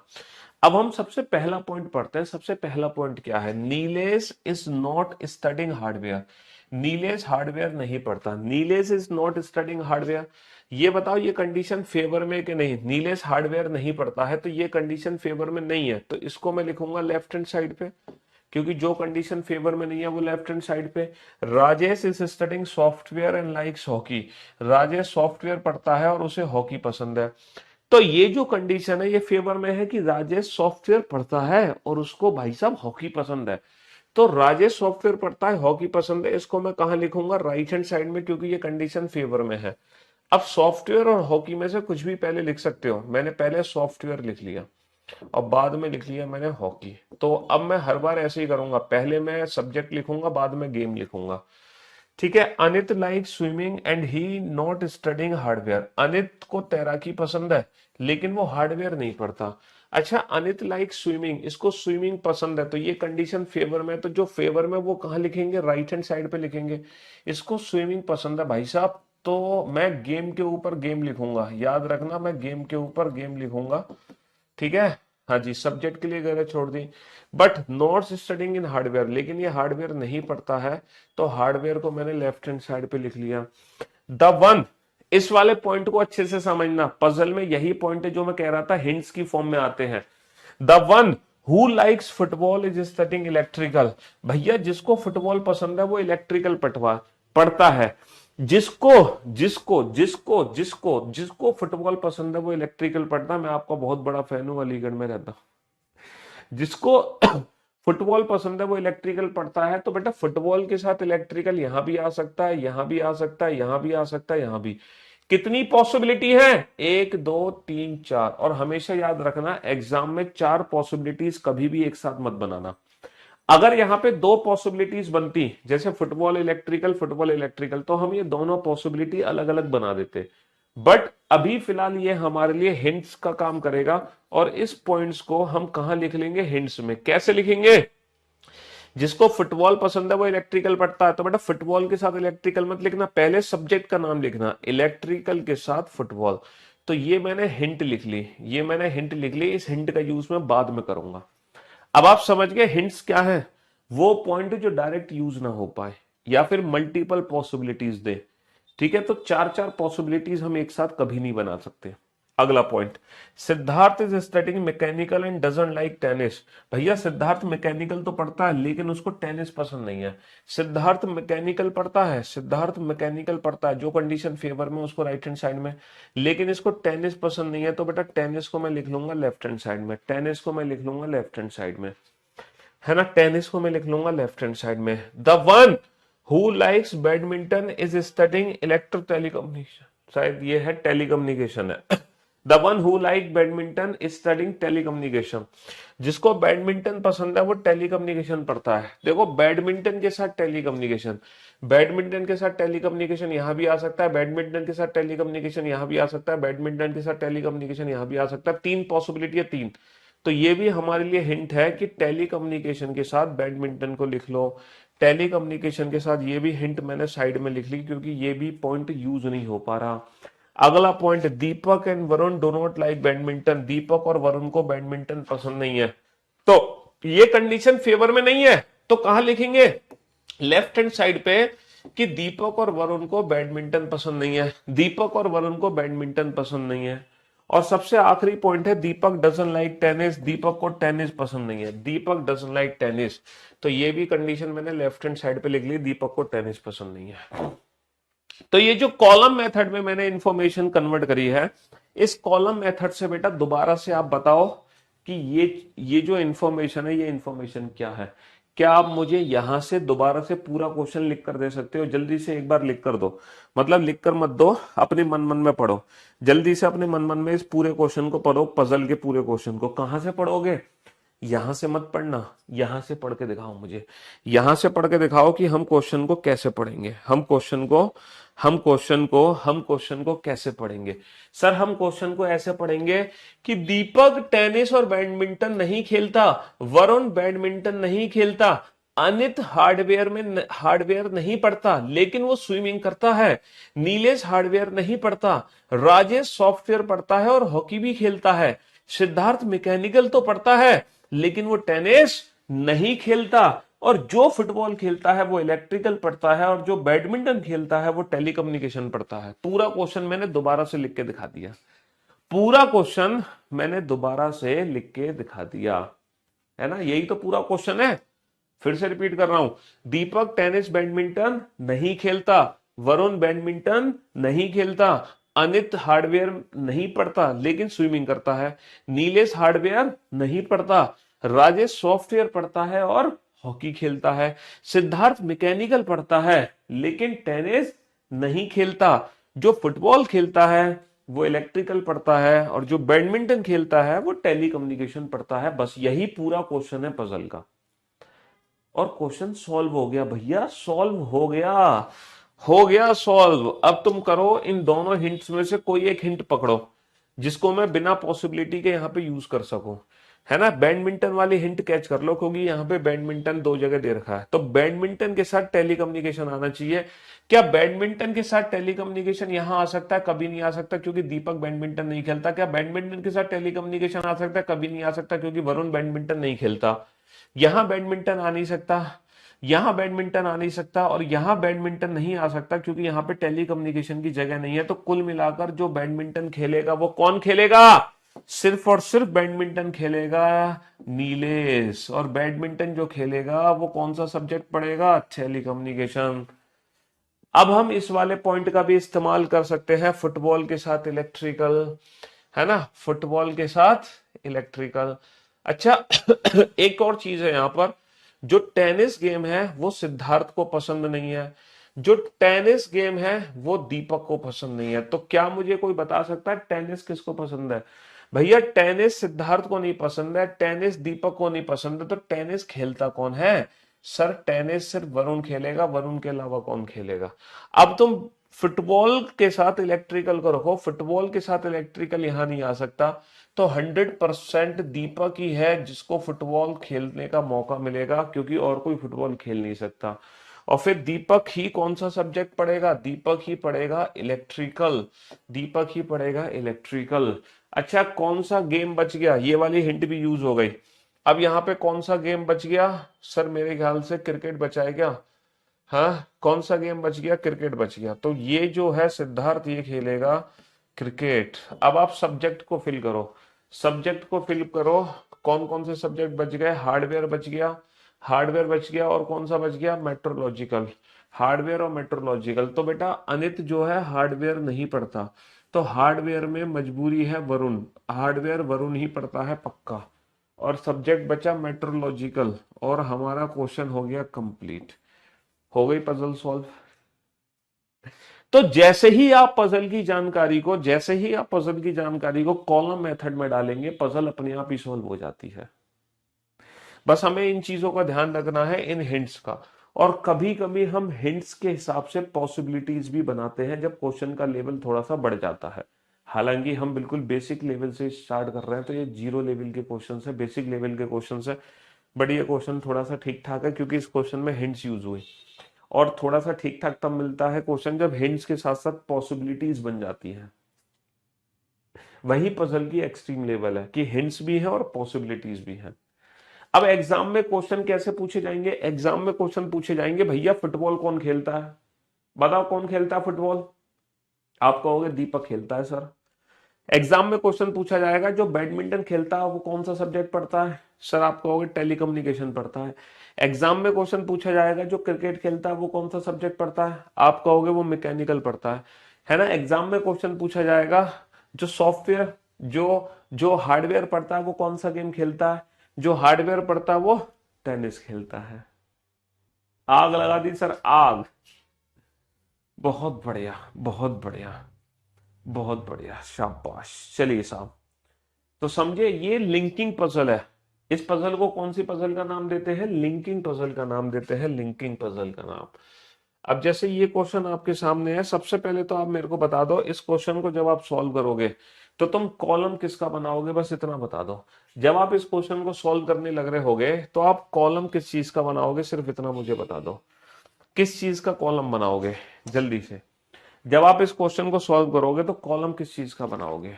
अब हम सबसे पहला पॉइंट पढ़ते हैं। सबसे पहला पॉइंट क्या है, Nilesh is not studying hardware. Nilesh hardware नहीं पढ़ता, Nilesh is not studying hardware. ये बताओ ये कंडीशन फेवर में कि नहीं, नीलेश हार्डवेयर नहीं पढ़ता है तो ये कंडीशन फेवर में नहीं है, तो इसको मैं लिखूंगा लेफ्ट हैंड साइड पे, क्योंकि जो कंडीशन फेवर में नहीं है वो लेफ्ट हैंड साइड पे। Rajesh is studying software and likes hockey. Rajesh software पढ़ता है और उसे हॉकी पसंद है। तो ये जो कंडीशन है ये फेवर में है कि राजेश सॉफ्टवेयर पढ़ता है और उसको भाई साहब हॉकी पसंद है। तो राजेश सॉफ्टवेयर पढ़ता है, हॉकी पसंद है, इसको मैं कहां लिखूंगा, राइट हैंड साइड में, क्योंकि ये कंडीशन फेवर में है। अब सॉफ्टवेयर और हॉकी में से कुछ भी पहले लिख सकते हो, मैंने पहले सॉफ्टवेयर लिख लिया और बाद में लिख लिया मैंने हॉकी। तो अब मैं हर बार ऐसे ही करूंगा, पहले मैं सब्जेक्ट लिखूंगा बाद में गेम लिखूंगा। ठीक है, Anit like swimming and he not studying hardware. Anit को तैराकी पसंद है लेकिन वो हार्डवेयर नहीं पढ़ता। अच्छा, अनित लाइक स्विमिंग, इसको स्विमिंग पसंद है, तो ये कंडीशन फेवर में है, तो जो फेवर में वो कहाँ लिखेंगे, राइट हैंड साइड पे लिखेंगे। इसको स्विमिंग पसंद है भाई साहब, तो मैं गेम के ऊपर गेम लिखूंगा, याद रखना मैं गेम के ऊपर गेम लिखूंगा। ठीक है। हाँ जी, सब्जेक्ट के लिए वगैरह छोड़ दी, but nots studying in hardware, लेकिन ये हार्डवेयर नहीं पढ़ता है, तो हार्डवेयर को मैंने लेफ्ट हैंड साइड पे लिख लिया। द वन, इस वाले पॉइंट को अच्छे से समझना, पजल में यही पॉइंट है जो मैं कह रहा था, हिंट्स की फॉर्म में आते हैं। The one who likes football is studying electrical, भैया जिसको फुटबॉल पसंद है वो इलेक्ट्रिकल पटवा पढ़ता है। जिसको जिसको जिसको जिसको जिसको फुटबॉल पसंद है वो इलेक्ट्रिकल पढ़ता है। मैं आपका बहुत बड़ा फैन हूं, अलीगढ़ में रहता हूं। जिसको फुटबॉल पसंद है वो इलेक्ट्रिकल पढ़ता है, तो बेटा फुटबॉल के साथ इलेक्ट्रिकल यहां भी आ सकता है, यहां भी आ सकता है, यहां भी आ सकता है, यहां भी। कितनी पॉसिबिलिटी है? एक, दो, तीन, चार। और हमेशा याद रखना, एग्जाम में चार पॉसिबिलिटीज कभी भी एक साथ मत बनाना। अगर यहां पे दो पॉसिबिलिटीज बनती, जैसे फुटबॉल इलेक्ट्रिकल, तो हम ये दोनों पॉसिबिलिटी अलग अलग बना देते। बट अभी फिलहाल ये हमारे लिए हिंट्स का काम करेगा, और इस पॉइंट्स को हम कहां लिख लेंगे? हिंट्स में। कैसे लिखेंगे? जिसको फुटबॉल पसंद है वो इलेक्ट्रिकल पढ़ता है, तो बेटा फुटबॉल के साथ इलेक्ट्रिकल मत लिखना, पहले सब्जेक्ट का नाम लिखना, इलेक्ट्रिकल के साथ फुटबॉल। तो ये मैंने हिंट लिख ली, ये मैंने हिंट लिख ली। इस हिंट का यूज मैं बाद में करूंगा। अब आप समझ गए हिंट्स क्या है? वो पॉइंट जो डायरेक्ट यूज ना हो पाए, या फिर मल्टीपल पॉसिबिलिटीज दे। ठीक है, तो चार चार पॉसिबिलिटीज हम एक साथ कभी नहीं बना सकते। अगला point, Siddharth is studying mechanical and doesn't like tennis. भैया सिद्धार्थ मैकेनिकल तो पढ़ता है, लेकिन उसको टेनिस पसंद नहीं है। सिद्धार्थ मैकेनिकल पढ़ता है, सिद्धार्थ मैकेनिकल पढ़ता है, जो कंडीशन फेवर में उसको राइट हैंड साइड में, लेकिन इसको टेनिस पसंद नहीं है, तो बेटा टेनिस को मैं लिख लूंगा लेफ्ट हैंड साइड में, टेनिस को मैं लिख लूंगा लेफ्ट हैंड साइड में, है ना। टेनिस को मैं लिख लूंगा लेफ्ट हैंड साइड में। The one who likes badminton is studying electro telecommunication, शायद ये है टेलीकम्युनिकेशन है। The one who like badminton is studying telecommunication, जिसको बैडमिंटन पसंद है वो टेलीकम्युनिकेशन पढ़ता है। देखो बैडमिंटन के साथ टेलीकम्युनिकेशन, बैडमिंटन के साथ टेलीकम्युनिकेशन यहां भी आ सकता है, बैडमिंटन के साथ टेलीकम्युनिकेशन यहां भी आ सकता है, बैडमिंटन के साथ टेलीकम्युनिकेशन यहां भी आ सकता है। तीन पॉसिबिलिटी है, तीन। तो ये भी हमारे लिए हिंट है कि टेलीकम्युनिकेशन के साथ बैडमिंटन को लिख लो, टेलीकम्युनिकेशन के साथ, ये भी हिंट मैंने साइड में लिख ली, क्योंकि ये भी पॉइंट यूज नहीं हो पा रहा। अगला point, Deepak and Varun do not like badminton, Deepak और वरुण को बैडमिंटन पसंद नहीं है, तो ये कंडीशन फेवर में नहीं है, तो कहां लिखेंगे? लेफ्ट हैंड साइड पे, कि दीपक और वरुण को बैडमिंटन पसंद नहीं है, दीपक और वरुण को बैडमिंटन पसंद नहीं है। और सबसे आखिरी पॉइंट है, दीपक डजंट लाइक टेनिस, दीपक को टेनिस पसंद नहीं है, दीपक डजंट लाइक टेनिस। तो ये भी कंडीशन मैंने लेफ्ट हैंड साइड पे लिख ली, दीपक को टेनिस पसंद नहीं है। तो ये जो कॉलम मेथड में मैंने इंफॉर्मेशन कन्वर्ट करी है, इस कॉलम मेथड से बेटा दोबारा से आप बताओ कि ये जो इंफॉर्मेशन है, ये इंफॉर्मेशन क्या है। क्या आप मुझे यहां से दोबारा से पूरा क्वेश्चन लिख कर दे सकते हो? जल्दी से एक बार लिख कर दो, मतलब लिख कर मत दो, अपने मन मन में पढ़ो। जल्दी से अपने मन मन में इस पूरे क्वेश्चन को पढ़ो, पजल के पूरे क्वेश्चन को। कहां से पढ़ोगे? यहां से मत पढ़ना, यहां से पढ़ के दिखाओ मुझे, यहां से पढ़ के दिखाओ कि हम क्वेश्चन को कैसे पढ़ेंगे, हम क्वेश्चन को कैसे पढ़ेंगे। सर हम क्वेश्चन को ऐसे पढ़ेंगे कि दीपक टेनिस और बैडमिंटन नहीं खेलता, वरुण बैडमिंटन नहीं खेलता, अनित हार्डवेयर नहीं पढ़ता लेकिन वो स्विमिंग करता है, नीलेश हार्डवेयर नहीं पढ़ता, राजेश सॉफ्टवेयर पढ़ता है और हॉकी भी खेलता है, सिद्धार्थ मैकेनिकल तो पढ़ता है लेकिन वो टेनिस नहीं खेलता, और जो फुटबॉल खेलता है वो इलेक्ट्रिकल पढ़ता है, और जो बैडमिंटन खेलता है वो टेलीकम्युनिकेशन पढ़ता है। पूरा क्वेश्चन मैंने दोबारा से लिख के दिखा दिया, पूरा क्वेश्चन मैंने दोबारा से लिख के दिखा दिया, है ना। यही तो पूरा क्वेश्चन है। फिर से रिपीट कर रहा हूं, दीपक टेनिस बैडमिंटन नहीं खेलता, वरुण बैडमिंटन नहीं खेलता, अनित हार्डवेयर नहीं पढ़ता लेकिन स्विमिंग करता है, नीलेश हार्डवेयर नहीं पढ़ता, राजेश सॉफ्टवेयर पढ़ता है और हॉकी खेलता है, सिद्धार्थ मैकेनिकल पढ़ता है लेकिन टेनिस नहीं खेलता, जो फुटबॉल खेलता है वो इलेक्ट्रिकल पढ़ता है, और जो बैडमिंटन खेलता है वो टेलीकम्युनिकेशन पढ़ता है। बस यही पूरा क्वेश्चन है पजल का, और क्वेश्चन सॉल्व हो गया भैया, सॉल्व हो गया सॉल्व। अब तुम करो, इन दोनों हिंट्स में से कोई एक हिंट पकड़ो जिसको मैं बिना पॉसिबिलिटी के यहां पे यूज कर सकूं। है ना। बैडमिंटन वाली हिंट कैच कर लो, क्योंकि यहाँ पे बैडमिंटन दो जगह दे रखा है, तो बैडमिंटन के साथ टेलीकम्युनिकेशन आना चाहिए। क्या बैडमिंटन के साथ टेलीकम्युनिकेशन यहाँ आ सकता है? कभी नहीं आ सकता, क्योंकि दीपक बैडमिंटन नहीं खेलता। क्या बैडमिंटन के साथ टेलीकम्युनिकेशन आ सकता है? कभी नहीं आ सकता, क्योंकि वरुण बैडमिंटन नहीं खेलता। यहाँ बैडमिंटन आ नहीं सकता, यहाँ बैडमिंटन आ नहीं सकता, और यहाँ बैडमिंटन नहीं आ सकता, क्योंकि यहाँ पे टेलीकम्युनिकेशन की जगह नहीं है। तो कुल मिलाकर जो बैडमिंटन खेलेगा वो कौन खेलेगा? सिर्फ और सिर्फ बैडमिंटन खेलेगा नीलेश। और बैडमिंटन जो खेलेगा वो कौन सा सब्जेक्ट पढ़ेगा? टेलीकम्युनिकेशन। अब हम इस वाले पॉइंट का भी इस्तेमाल कर सकते हैं फुटबॉल के साथ इलेक्ट्रिकल, है ना, फुटबॉल के साथ इलेक्ट्रिकल। अच्छा एक और चीज है यहाँ पर, जो टेनिस गेम है वो सिद्धार्थ को पसंद नहीं है, जो टेनिस गेम है वो दीपक को पसंद नहीं है। तो क्या मुझे कोई बता सकता है टेनिस किसको पसंद है? भैया टेनिस सिद्धार्थ को नहीं पसंद है, टेनिस दीपक को नहीं पसंद है, तो टेनिस खेलता कौन है? सर टेनिस सिर्फ वरुण खेलेगा, वरुण के अलावा कौन खेलेगा? अब तुम फुटबॉल के साथ इलेक्ट्रिकल को रखो, फुटबॉल के साथ इलेक्ट्रिकल यहां नहीं आ सकता, तो 100% दीपक ही है जिसको फुटबॉल खेलने का मौका मिलेगा, क्योंकि और कोई फुटबॉल खेल नहीं सकता। और फिर दीपक ही कौन सा सब्जेक्ट पढ़ेगा? दीपक ही पढ़ेगा इलेक्ट्रिकल, दीपक ही पढ़ेगा इलेक्ट्रिकल। अच्छा कौन सा गेम बच गया? ये वाली हिंट भी यूज हो गई। अब यहाँ पे कौन सा गेम बच गया? सर मेरे ख्याल से क्रिकेट बचा है क्या? हाँ कौन सा गेम बच गया? क्रिकेट बच गया। तो ये जो है सिद्धार्थ ये खेलेगा क्रिकेट। अब आप सब्जेक्ट को फिल करो, सब्जेक्ट को फिल करो। कौन कौन से सब्जेक्ट बच गए? हार्डवेयर बच गया, हार्डवेयर बच गया, और कौन सा बच गया? मेट्रोलॉजिकल। हार्डवेयर और मेट्रोलॉजिकल। तो बेटा अनित जो है हार्डवेयर नहीं पढ़ता, तो हार्डवेयर में मजबूरी है वरुण, हार्डवेयर वरुण ही पढ़ता है पक्का। और सब्जेक्ट बचा मेट्रोलॉजिकल, और हमारा क्वेश्चन हो गया कंप्लीट। हो गई पजल सॉल्व। तो जैसे ही आप पजल की जानकारी को कॉलम मेथड में डालेंगे, पजल अपने आप ही सॉल्व हो जाती है। बस हमें इन चीजों का ध्यान रखना है, इन हिंट्स का। और कभी कभी हम हिंट्स के हिसाब से पॉसिबिलिटीज भी बनाते हैं जब क्वेश्चन का लेवल थोड़ा सा बढ़ जाता है। हालांकि हम बिल्कुल बेसिक लेवल से स्टार्ट कर रहे हैं, तो ये जीरो लेवल के क्वेश्चन है, बेसिक लेवल के क्वेश्चन है। बट ये क्वेश्चन थोड़ा सा ठीक ठाक है, क्योंकि इस क्वेश्चन में हिंट्स यूज हुई। और थोड़ा सा ठीक ठाक तब मिलता है क्वेश्चन जब हिंट्स के साथ साथ पॉसिबिलिटीज बन जाती है। वही पजल की एक्सट्रीम लेवल है कि हिंट्स भी है और पॉसिबिलिटीज भी है। अब एग्जाम में क्वेश्चन कैसे पूछे जाएंगे? एग्जाम में क्वेश्चन पूछे जाएंगे, भैया फुटबॉल कौन खेलता है? बताओ कौन खेलता है फुटबॉल? आप कहोगे दीपक खेलता है सर। एग्जाम में क्वेश्चन पूछा जाएगा, जो बैडमिंटन खेलता है वो कौन सा सब्जेक्ट पढ़ता है? सर आप कहोगे टेलीकम्युनिकेशन पढ़ता है। एग्जाम में क्वेश्चन पूछा जाएगा, जो क्रिकेट खेलता है वो कौन सा सब्जेक्ट पढ़ता है? आप कहोगे वो मैकेनिकल पढ़ता है ना। एग्जाम में क्वेश्चन पूछा जाएगा, जो सॉफ्टवेयर जो जो हार्डवेयर पढ़ता है वो कौन सा गेम खेलता है? जो हार्डवेयर पढ़ता है वो टेनिस खेलता है। आग लगा दी सर, आग। बहुत बढ़िया, बहुत बढ़िया, बहुत बढ़िया, शाबाश। चलिए साहब, तो समझे ये लिंकिंग पजल है। इस पजल को कौन सी पजल का नाम देते हैं? लिंकिंग पजल का नाम देते हैं, लिंकिंग पजल का नाम। अब जैसे ये क्वेश्चन आपके सामने है, सबसे पहले तो आप मेरे को बता दो, इस क्वेश्चन को जब आप सॉल्व करोगे तो तुम कॉलम किसका बनाओगे? बस इतना बता दो। जब आप इस क्वेश्चन को सॉल्व करने लग रहे होगे तो आप कॉलम किस चीज का बनाओगे? सिर्फ इतना मुझे बता दो, किस चीज का कॉलम बनाओगे जल्दी से। जब आप इस क्वेश्चन को सॉल्व करोगे तो कॉलम किस चीज का बनाओगे?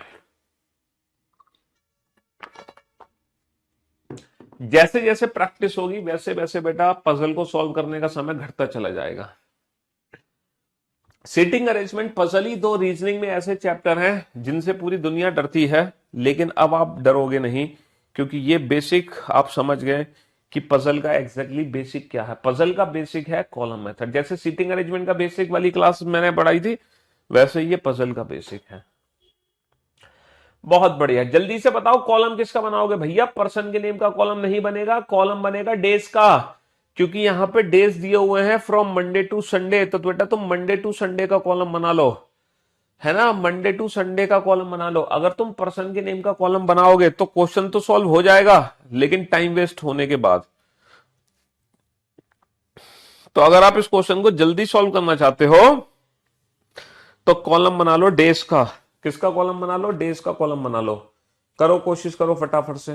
जैसे जैसे प्रैक्टिस होगी वैसे वैसे बेटा पजल को सॉल्व करने का समय घटता चला जाएगा। सीटिंग अरेंजमेंट पजल ही दो रीजनिंग में ऐसे चैप्टर हैं जिनसे पूरी दुनिया डरती है, लेकिन अब आप डरोगे नहीं, क्योंकि ये बेसिक आप समझ गए कि पजल का एग्जैक्टली बेसिक क्या है। पजल का बेसिक है कॉलम मेथड। जैसे सीटिंग अरेंजमेंट का बेसिक वाली क्लास मैंने पढ़ाई थी, वैसे ये पजल का बेसिक है। बहुत बढ़िया, जल्दी से बताओ कॉलम किसका बनाओगे? भैया पर्सन के नेम का कॉलम नहीं बनेगा, कॉलम बनेगा डेज का, क्योंकि यहां पे डेज दिए हुए हैं फ्रॉम मंडे टू संडे। तो बेटा तुम मंडे टू संडे का कॉलम बना लो, है ना, मंडे टू संडे का कॉलम बना लो। अगर तुम पर्सन के नेम का कॉलम बनाओगे तो क्वेश्चन तो सॉल्व हो जाएगा, लेकिन टाइम वेस्ट होने के बाद। तो अगर आप इस क्वेश्चन को जल्दी सॉल्व करना चाहते हो तो कॉलम बना लो डेज का। किसका कॉलम बना लो? डेज का कॉलम बना लो। करो कोशिश करो फटाफट से।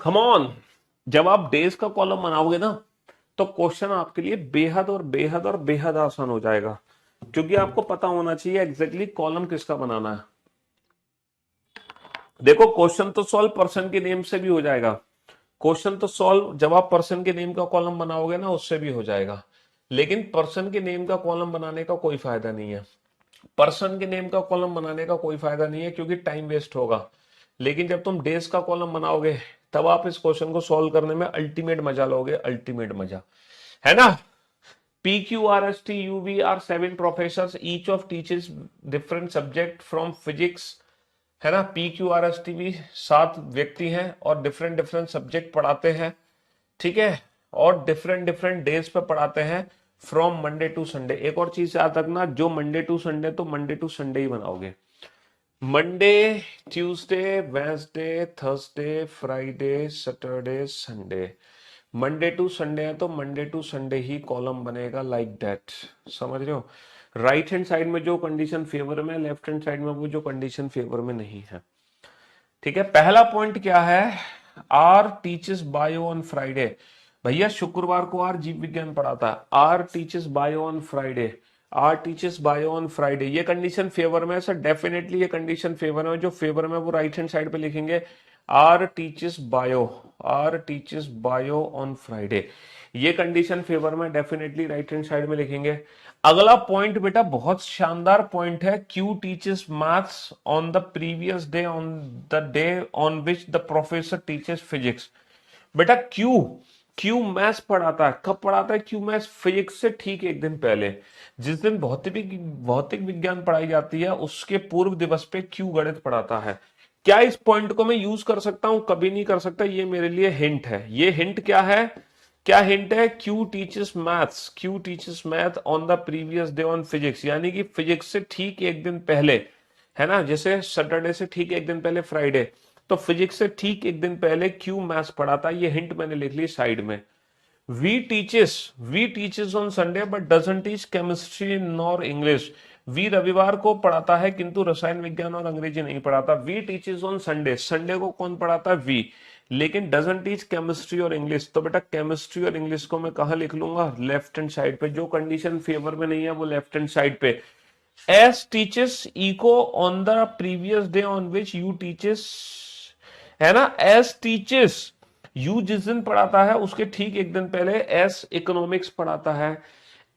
कम ऑन, जब आप डेज का कॉलम बनाओगे ना तो क्वेश्चन आपके लिए बेहद और बेहद और बेहद आसान हो जाएगा, क्योंकि आपको पता होना चाहिए एग्जैक्टली कॉलम किसका बनाना है। देखो क्वेश्चन तो सॉल्व पर्सन के नेम से भी हो जाएगा, क्वेश्चन तो सॉल्व जब आप पर्सन के नेम का कॉलम बनाओगे ना उससे भी हो जाएगा, लेकिन पर्सन के नेम का कॉलम बनाने का कोई फायदा नहीं है। पर्सन के नेम का कॉलम बनाने का कोई फायदा नहीं है क्योंकि टाइम वेस्ट होगा, लेकिन जब तुम डेज का कॉलम बनाओगे तब आप इस क्वेश्चन को सॉल्व करने में अल्टीमेट मजा लोगे, अल्टीमेट मजा, है ना। P Q R S T U V are seven professors, each of teaches different subject from physics, है ना। P Q R S T V 7 व्यक्ति हैं और डिफरेंट डिफरेंट सब्जेक्ट पढ़ाते हैं, ठीक है, और डिफरेंट डिफरेंट डेज पे पढ़ाते हैं, फ्रॉम मंडे टू संडे। एक और चीज याद रखना, जो मंडे टू संडे तो मंडे टू संडे ही बनाओगे, Monday Tuesday Wednesday Thursday Friday Saturday Sunday, Monday to Sunday है तो मंडे टू संडे ही कॉलम बनेगा, लाइक दैट, समझ रहे हो। राइट हैंड साइड में जो कंडीशन फेवर में, लेफ्ट हैंड साइड में वो जो कंडीशन फेवर में नहीं है, ठीक है। पहला पॉइंट क्या है, R teachers bio on Friday, भैया शुक्रवार को आर जीव विज्ञान पढ़ाता है, R teachers bio on Friday, R teachers bio on Friday, ये कंडीशन फेवर में है सर, डेफिनेटली ये कंडीशन फेवर में, जो फेवर में वो राइट हैंड साइड पे लिखेंगे, R teachers bio, R teachers bio on Friday, ये कंडीशन फेवर में, डेफिनेटली राइट हैंड साइड में लिखेंगे। अगला पॉइंट बेटा बहुत शानदार पॉइंट है, Q teachers maths on the previous day on the day on which the professor teachers physics. बेटा क्यू, क्यू मैथ्स पढ़ाता है, कब पढ़ाता है क्यू मैथ्स, फिजिक्स से ठीक एक दिन पहले, जिस दिन भौतिक विज्ञान पढ़ाई जाती है उसके पूर्व दिवस पे क्यू गणित पढ़ाता है। क्या इस पॉइंट को मैं यूज कर सकता हूं, कभी नहीं कर सकता, ये मेरे लिए हिंट है। ये हिंट क्या है, क्या हिंट है, Q teachers maths, Q teachers math on the previous day on physics, यानी कि फिजिक्स से ठीक एक दिन पहले, है ना, जैसे सैटरडे से ठीक एक दिन पहले फ्राइडे, तो फिजिक्स से ठीक एक दिन पहले क्यू मैथ्स पढ़ाता है, ये हिंट मैंने लिख ली साइड में। V teaches on Sunday but doesn't teach chemistry nor English, V रविवार को पढ़ाता है किंतु रसायन विज्ञान और अंग्रेजी नहीं पढ़ाता। V teaches on Sunday, Sunday को कौन पढ़ाता है, वी, लेकिन डजंट टीच केमिस्ट्री और इंग्लिश, तो बेटा केमिस्ट्री और इंग्लिश को मैं कहा लिख लूंगा, लेफ्ट हैंड साइड पे, जो कंडीशन फेवर में नहीं है वो लेफ्ट हैंड साइड पे। S teaches eco on the previous day on which you teaches, है ना, एस टीचेस, यू जिस दिन पढ़ाता है उसके ठीक एक दिन पहले एस इकोनॉमिक्स पढ़ाता है,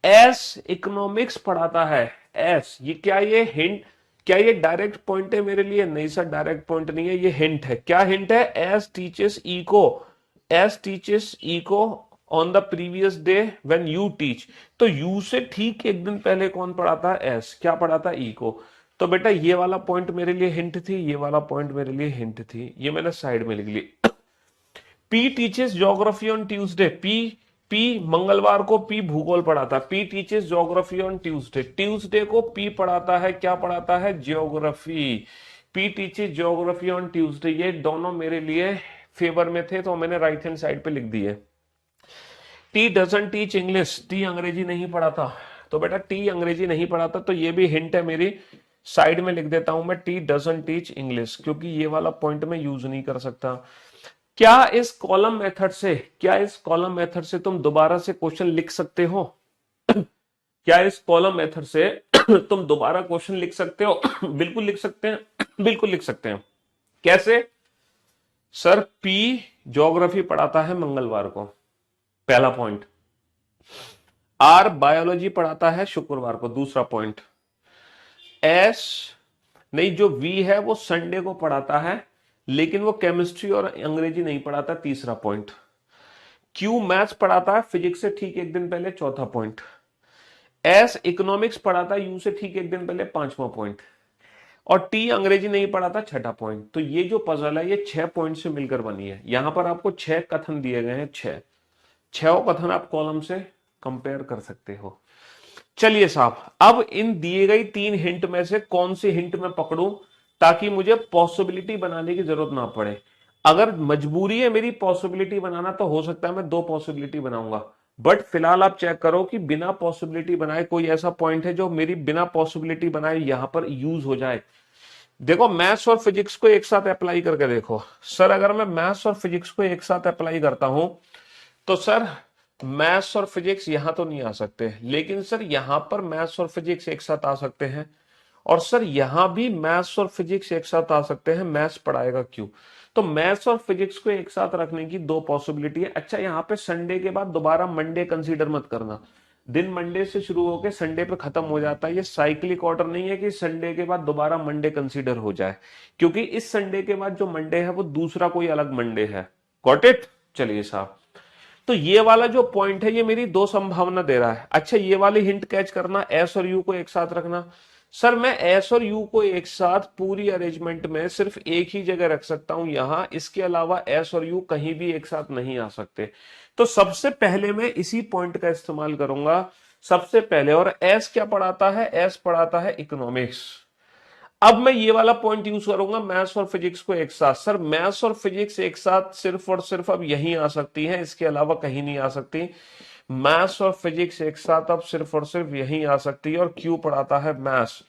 एस इकोनॉमिक्स पढ़ाता है, एस, ये क्या, ये हिंट, क्या ये डायरेक्ट पॉइंट है मेरे लिए, नहीं सर डायरेक्ट पॉइंट नहीं है, ये हिंट है। क्या हिंट है, S teaches eco, S teaches eco on the previous day when you teach, तो यू से ठीक एक दिन पहले कौन पढ़ाता है, एस, क्या पढ़ाता है, इको। तो बेटा ये वाला पॉइंट मेरे लिए हिंट थी, ये वाला पॉइंट मेरे लिए हिंट थी, ये मैंने साइड में लिख ली। P teaches geography on Tuesday, P, P मंगलवार को पी भूगोल पढ़ाता है, P teaches geography on Tuesday, Tuesday को पी पढ़ाता है, क्या पढ़ाता है, geography, P teaches geography on Tuesday, ये दोनों मेरे लिए फेवर में थे तो मैंने राइट हैंड साइड पे लिख दिए। T doesn't teach English, T अंग्रेजी नहीं पढ़ाता, तो बेटा टी अंग्रेजी नहीं पढ़ाता, तो ये भी हिंट है मेरी, साइड में लिख देता हूं मैं, टी डजंट टीच इंग्लिश, क्योंकि ये वाला पॉइंट मैं यूज नहीं कर सकता। क्या इस कॉलम मेथड से, क्या इस कॉलम मेथड से तुम दोबारा से क्वेश्चन लिख सकते हो, क्या इस कॉलम मेथड से तुम दोबारा क्वेश्चन लिख सकते हो, बिल्कुल लिख सकते हैं, बिल्कुल लिख सकते हैं। कैसे, सर पी ज्योग्राफी पढ़ाता है मंगलवार को, पहला पॉइंट, आर बायोलॉजी पढ़ाता है शुक्रवार को, दूसरा पॉइंट, एस, नहीं जो वी है वो संडे को पढ़ाता है लेकिन वो केमिस्ट्री और अंग्रेजी नहीं पढ़ाता, तीसरा पॉइंट, क्यू मैथ्स पढ़ाता है फिजिक्स से ठीक एक दिन पहले, चौथा पॉइंट, एस इकोनॉमिक्स पढ़ाता है यू से ठीक एक दिन पहले, पांचवा पॉइंट, और टी अंग्रेजी नहीं पढ़ाता, छठा पॉइंट। तो ये जो पजल है ये 6 पॉइंट से मिलकर बनी है, यहां पर आपको 6 कथन दिए गए हैं, 6 कथन आप कॉलम से कंपेयर कर सकते हो। चलिए साहब, अब इन दिए गई 3 हिंट में से कौन सी हिंट मैं पकड़ूं ताकि मुझे पॉसिबिलिटी बनाने की जरूरत ना पड़े। अगर मजबूरी है मेरी पॉसिबिलिटी बनाना तो हो सकता है मैं 2 पॉसिबिलिटी बनाऊंगा, बट फिलहाल आप चेक करो कि बिना पॉसिबिलिटी बनाए कोई ऐसा पॉइंट है जो मेरी बिना पॉसिबिलिटी बनाए यहां पर यूज हो जाए। देखो मैथ्स और फिजिक्स को एक साथ अप्लाई करके देखो। सर अगर मैं मैथ्स और फिजिक्स को एक साथ अप्लाई करता हूं तो सर मैथ्स और फिजिक्स यहां तो नहीं आ सकते, लेकिन सर यहां पर मैथ्स और फिजिक्स एक साथ आ सकते हैं। और सर यहां भी मैथ्स और फिजिक्स एक साथ आ सकते हैं, मैथ्स पढ़ाएगा क्यों? तो मैथ्स और फिजिक्स को एक साथ रखने की दो पॉसिबिलिटी है। अच्छा यहां पे संडे के बाद दोबारा मंडे कंसीडर मत करना। दिन मंडे से शुरू होकर संडे पे खत्म हो जाता है। ये साइक्लिक ऑर्डर नहीं है कि संडे के बाद दोबारा मंडे कंसीडर हो जाए, क्योंकि इस संडे के बाद जो मंडे है वो दूसरा कोई अलग मंडे है। Got it? चलिए साहब, तो ये वाला जो पॉइंट है ये मेरी दो संभावना दे रहा है। अच्छा ये वाली हिंट कैच करना, एस और यू को एक साथ रखना। सर मैं एस और यू को एक साथ पूरी अरेंजमेंट में सिर्फ एक ही जगह रख सकता हूं यहां, इसके अलावा एस और यू कहीं भी एक साथ नहीं आ सकते। तो सबसे पहले मैं इसी पॉइंट का इस्तेमाल करूंगा सबसे पहले। और एस क्या पढ़ाता है? एस पढ़ाता है इकोनॉमिक्स। अब मैं ये वाला पॉइंट यूज करूंगा मैथ्स और फिजिक्स को एक साथ। सर मैथ्स और फिजिक्स एक साथ सिर्फ और सिर्फ अब यहीं आ सकती है, इसके अलावा कहीं नहीं आ सकती। मैथ्स और फिजिक्स एक साथ अब सिर्फ और सिर्फ यहीं आ सकती है। और क्यों पढ़ाता है? मैथ्स।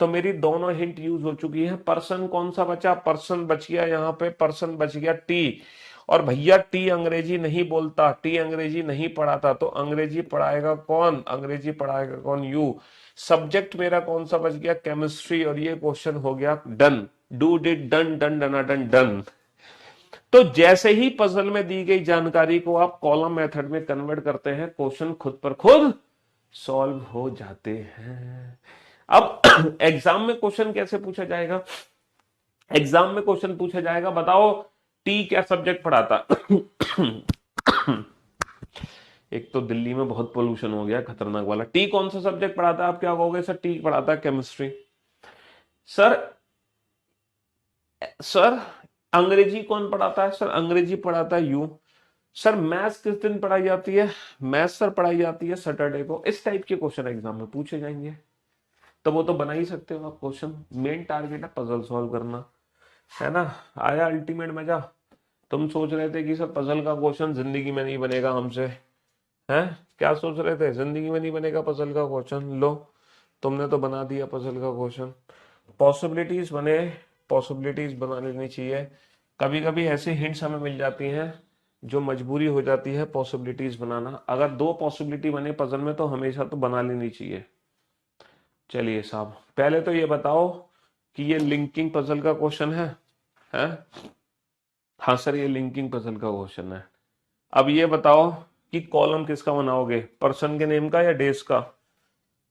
तो मेरी दोनों हिंट यूज हो चुकी है। पर्सन कौन सा बचा? पर्सन बच गया यहाँ पे, पर्सन बच गया टी। और भैया टी अंग्रेजी नहीं बोलता, टी अंग्रेजी नहीं पढ़ाता, तो अंग्रेजी पढ़ाएगा कौन? अंग्रेजी पढ़ाएगा कौन? यू। सब्जेक्ट मेरा कौन सा बच गया? केमिस्ट्री। और ये क्वेश्चन हो गया done. Do did done done done done done. तो जैसे ही पजल में दी गई जानकारी को आप कॉलम मेथड में कन्वर्ट करते हैं, क्वेश्चन खुद पर खुद सॉल्व हो जाते हैं। अब एग्जाम में क्वेश्चन कैसे पूछा जाएगा? एग्जाम में क्वेश्चन पूछा जाएगा, बताओ टी क्या सब्जेक्ट पढ़ाता? एक तो दिल्ली में बहुत पोल्यूशन हो गया खतरनाक वाला। टी कौन सा सब्जेक्ट पढ़ाता है? आप क्या कहोगे? सर टी पढ़ाता है केमिस्ट्री। सर सर अंग्रेजी कौन पढ़ाता है? सर अंग्रेजी पढ़ाता है यू। सर मैथ्स किस दिन पढ़ाई जाती है? मैथ्स सर पढ़ाई जाती है सैटरडे को। इस टाइप के क्वेश्चन एग्जाम में पूछे जाएंगे, तो वो तो बना ही सकते हो आप क्वेश्चन। मेन टारगेट है पजल सॉल्व करना, है ना? आया अल्टीमेट मजा। तुम सोच रहे थे कि सर पजल का क्वेश्चन जिंदगी में नहीं बनेगा हमसे, हैं? क्या सोच रहे थे? जिंदगी में नहीं बनेगा पजल का क्वेश्चन? लो तुमने तो बना दिया पजल का क्वेश्चन। पॉसिबिलिटीज बने, पॉसिबिलिटीज बना लेनी चाहिए। कभी कभी ऐसे हिंट्स हमें मिल जाती हैं जो मजबूरी हो जाती है पॉसिबिलिटीज बनाना। अगर दो पॉसिबिलिटी बने पजल में तो हमेशा तो बना लेनी चाहिए। चलिए साहब, पहले तो ये बताओ कि ये लिंकिंग पजल का क्वेश्चन है? हैं? हाँ सर ये लिंकिंग पजल का क्वेश्चन है। अब ये बताओ कि कॉलम किसका बनाओगे, पर्सन के नेम का या डेज का?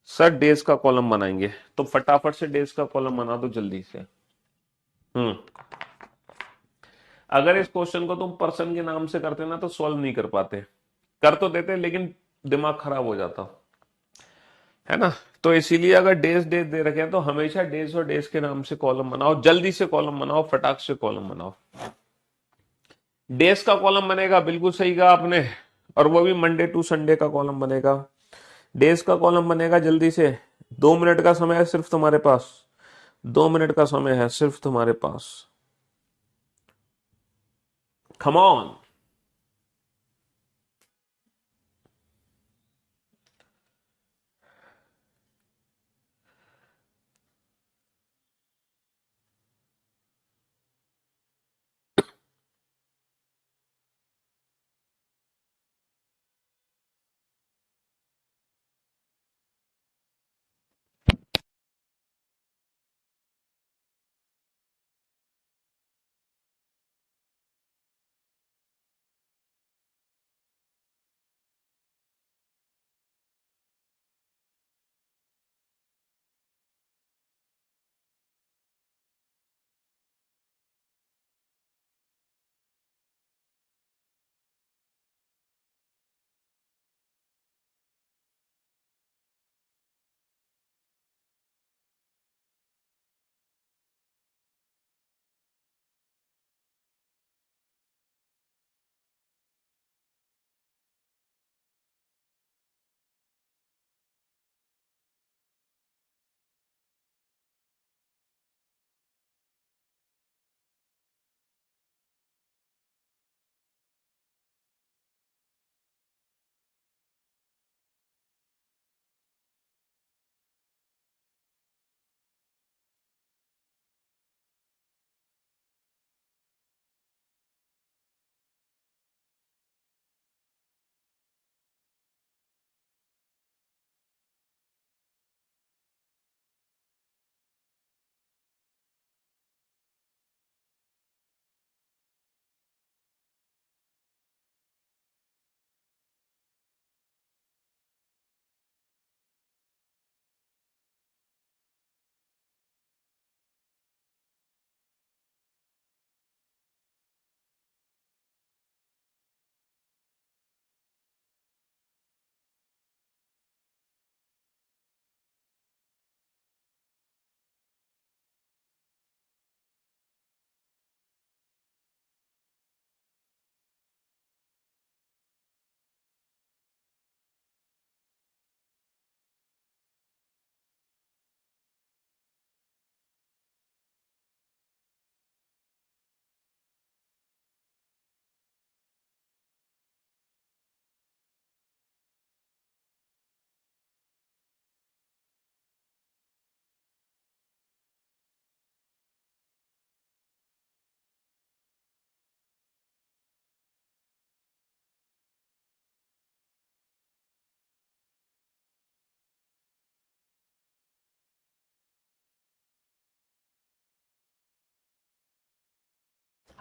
सर डेज का कॉलम बनाएंगे, तो फटाफट से डेज का कॉलम बना दो जल्दी से। हम्म। अगर इस क्वेश्चन को तुम पर्सन के नाम से करते ना तो सॉल्व नहीं कर पाते। कर तो देते लेकिन दिमाग खराब हो जाता, है ना? तो इसीलिए अगर डेज डेज दे रखे हैं तो हमेशा डेज और डेज के नाम से कॉलम बनाओ, जल्दी से कॉलम बनाओ, फटाक से कॉलम बनाओ। डेज का कॉलम बनेगा, बिल्कुल सही कहा आपने। और वो भी मंडे टू संडे का कॉलम बनेगा। डेज का कॉलम बनेगा जल्दी से। 2 मिनट का समय है सिर्फ तुम्हारे पास। 2 मिनट का समय है सिर्फ तुम्हारे पास। Come on.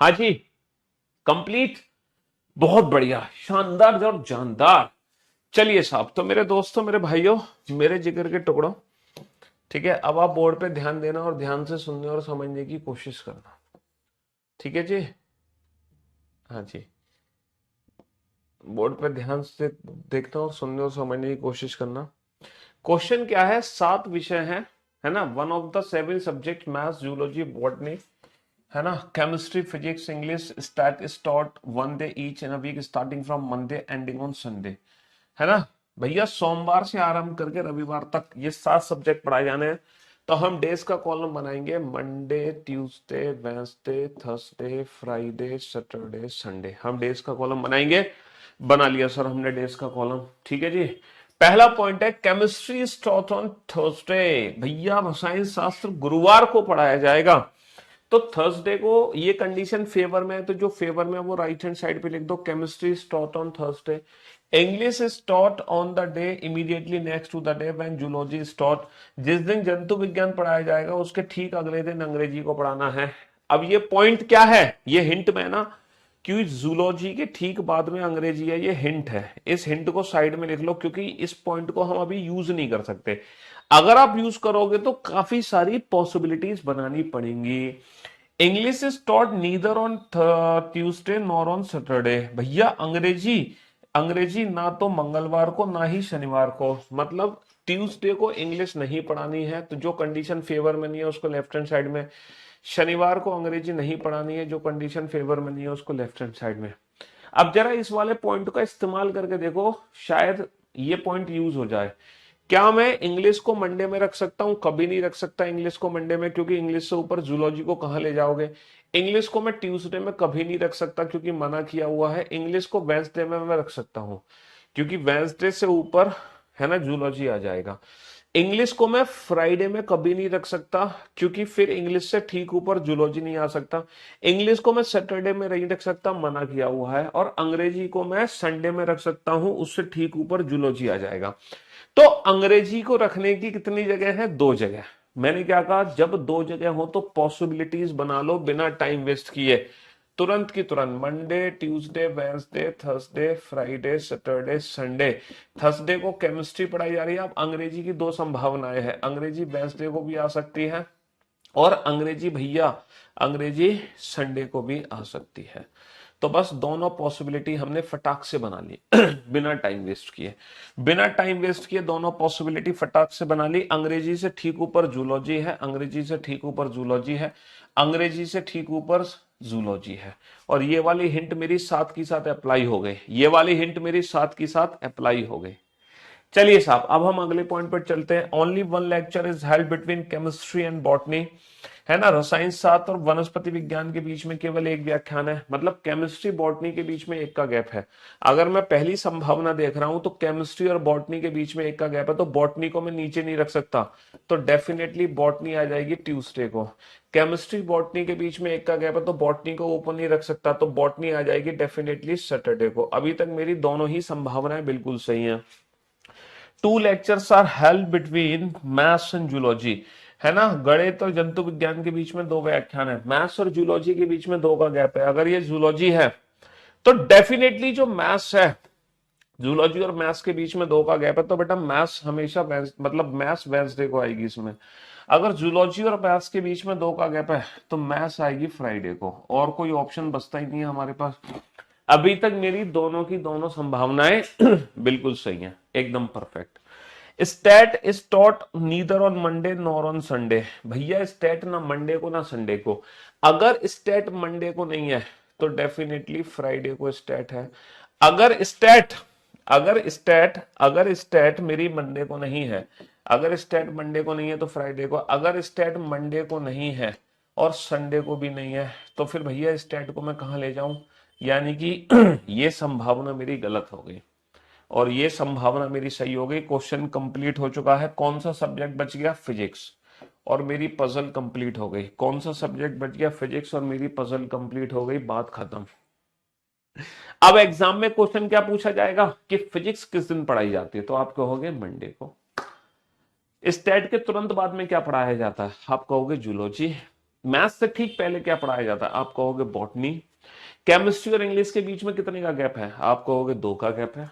हाँ जी, कंप्लीट। बहुत बढ़िया, शानदार और जानदार। चलिए साहब, तो मेरे दोस्तों, मेरे भाइयों, मेरे जिगर के टुकड़ों, ठीक है, अब आप बोर्ड पे ध्यान देना और ध्यान से सुनने और समझने की कोशिश करना। ठीक है जी। हाँ जी, बोर्ड पे ध्यान से देखना और सुनने और समझने की कोशिश करना। क्वेश्चन क्या है, 7 विषय हैं, है ना, one of the 7 subject, maths, zoology, botany, है ना, chemistry, physics, English, stat is taught 1 day each in a week starting from Monday ending on Sunday, है ना भैया। सोमवार से आरंभ करके रविवार तक ये 7 सब्जेक्ट पढ़ाए जाने हैं। तो हम डेज का कॉलम बनाएंगे, Monday, Tuesday, Wednesday, Thursday, Friday, Saturday, Sunday. हम डेज का कॉलम बनाएंगे। बना लिया सर हमने डेज का कॉलम, ठीक है जी। पहला पॉइंट है, chemistry is taught on Thursday. भैया रसायन शास्त्र गुरुवार को पढ़ाया जाएगा। तो थर्सडे को ये कंडीशन फेवर में है, तो जो फेवर में है वो राइट हैंड साइड पे लिख दो, chemistry is taught on Thursday. English is taught on the day immediately next to the day when zoology is taught. जिस दिन जंतु विज्ञान पढ़ाया जाएगा उसके ठीक अगले दिन अंग्रेजी को पढ़ाना है। अब ये पॉइंट क्या है, ये हिंट में ना, क्योंकि जूलॉजी के ठीक बाद में अंग्रेजी है, ये हिंट है। इस हिंट को साइड में लिख लो, क्योंकि इस पॉइंट को हम अभी यूज नहीं कर सकते। अगर आप यूज करोगे तो काफी सारी पॉसिबिलिटीज बनानी पड़ेंगी। English is taught neither on Tuesday nor on Saturday. भैया अंग्रेजी, अंग्रेजी ना तो मंगलवार को ना ही शनिवार को, मतलब ट्यूसडे को इंग्लिश नहीं पढ़ानी है, तो जो कंडीशन फेवर में नहीं है उसको लेफ्ट हैंड साइड में। शनिवार को अंग्रेजी नहीं पढ़ानी है, जो कंडीशन फेवर में नहीं है उसको लेफ्ट हैंड साइड में। अब जरा इस वाले पॉइंट का इस्तेमाल करके देखो, शायद ये पॉइंट यूज हो जाए। क्या मैं इंग्लिश को मंडे में रख सकता हूं? कभी नहीं रख सकता इंग्लिश को मंडे में, क्योंकि इंग्लिश से ऊपर जूलॉजी को कहां ले जाओगे। इंग्लिश को मैं ट्यूसडे में कभी नहीं रख सकता, क्योंकि मना किया हुआ है। इंग्लिश को वेंसडे में मैं रख सकता हूं, क्योंकि वेंसडे से ऊपर, है ना, जूलॉजी आ जाएगा। इंग्लिश को मैं फ्राइडे में कभी नहीं रख सकता, क्योंकि फिर इंग्लिश से ठीक ऊपर जूलॉजी नहीं आ सकता। इंग्लिश को मैं सैटरडे में नहीं रख सकता, मना किया हुआ है। और अंग्रेजी को मैं संडे में रख सकता हूं, उससे ठीक ऊपर जूलॉजी आ जाएगा। तो अंग्रेजी को रखने की कितनी जगह है? 2 जगह। मैंने क्या कहा, जब 2 जगह हो तो पॉसिबिलिटीज बना लो बिना टाइम वेस्ट किए, तुरंत की तुरंत। Monday, Tuesday, Wednesday, Thursday, Friday, Saturday, Sunday. Thursday को केमिस्ट्री पढ़ाई जा रही है। अब अंग्रेजी की 2 संभावनाएं हैं, अंग्रेजी वेंसडे को भी आ सकती है, और अंग्रेजी भैया, अंग्रेजी संडे को भी आ सकती है। तो बस दोनों पॉसिबिलिटी हमने फटाक से बना ली बिना टाइम वेस्ट किए। बिना टाइम वेस्ट किए दोनों पॉसिबिलिटी फटाक से बना ली। अंग्रेजी से ठीक ऊपर जूलॉजी है, अंग्रेजी से ठीक ऊपर जूलॉजी है, अंग्रेजी से ठीक ऊपर जूलॉजी है। और ये वाली हिंट मेरी साथ की साथ अप्लाई हो गई, ये वाली हिंट मेरी साथ की साथ अप्लाई हो गई। चलिए साहब, अब हम अगले पॉइंट पर चलते हैं। Only one lecture is held between chemistry and botany, है ना, रसायन शास्त्र और वनस्पति विज्ञान के बीच में केवल एक व्याख्यान है। मतलब केमिस्ट्री बॉटनी के बीच में एक का गैप है। अगर मैं पहली संभावना देख रहा हूं तो केमिस्ट्री और बॉटनी के बीच में एक का गैप है, तो बॉटनी को मैं नीचे नहीं रख सकता, तो डेफिनेटली बॉटनी आ जाएगी ट्यूसडे को। केमिस्ट्री बॉटनी के बीच में एक का गैप है, तो बॉटनी को ऊपर नहीं रख सकता, तो बॉटनी आ जाएगी डेफिनेटली सैटरडे को। अभी तक मेरी दोनों ही संभावनाएं बिल्कुल सही हैं। 2 lectures are held between maths and zoology, है ना, गणित और जंतु विज्ञान के बीच में 2 व्याख्यान है। मैथ्स और जूलॉजी के बीच में 2 का गैप है। अगर ये जूलॉजी है तो डेफिनेटली जो मैथ्स है, जूलॉजी और मैथ्स के बीच में 2 का गैप है, तो बेटा मैथ्स हमेशा मतलब मैथ्स वेंसडे को आएगी इसमें। अगर जूलॉजी और मैथ्स के बीच में 2 का गैप है तो मैथ्स आएगी फ्राइडे को, और कोई ऑप्शन बचता ही नहीं है हमारे पास। अभी तक मेरी दोनों की दोनों संभावनाएं बिल्कुल सही हैं, एकदम perfect. State is taught neither on Monday nor on Sunday. भैया स्टेट ना मंडे को ना संडे को। अगर स्टेट मंडे को नहीं है तो डेफिनेटली फ्राइडे को स्टेट है। अगर स्टेट अगर स्टेट मेरी मंडे को नहीं है, अगर स्टेट मंडे को नहीं है तो फ्राइडे को। अगर स्टेट मंडे को नहीं है और संडे को भी नहीं है, तो फिर भैया स्टेट को मैं कहां ले जाऊं? यानी कि ये संभावना मेरी गलत हो गई और ये संभावना मेरी सही हो गई। क्वेश्चन कंप्लीट हो चुका है। कौन सा सब्जेक्ट बच गया? फिजिक्स। और मेरी पजल कंप्लीट हो गई। कौन सा सब्जेक्ट बच गया? फिजिक्स, और मेरी पजल कंप्लीट हो गई। बात खत्म। अब एग्जाम में क्वेश्चन क्या पूछा जाएगा कि फिजिक्स किस दिन पढ़ाई जाती है, तो आप कहोगे मंडे को। स्टैट के तुरंत बाद में क्या पढ़ाया जाता है? आप कहोगे जूलॉजी। मैथ्स से ठीक पहले क्या पढ़ाया जाता है? आप कहोगे बॉटनी। केमिस्ट्री और इंग्लिश के बीच में कितने का गैप है? आप कहोगे 2 का गैप है।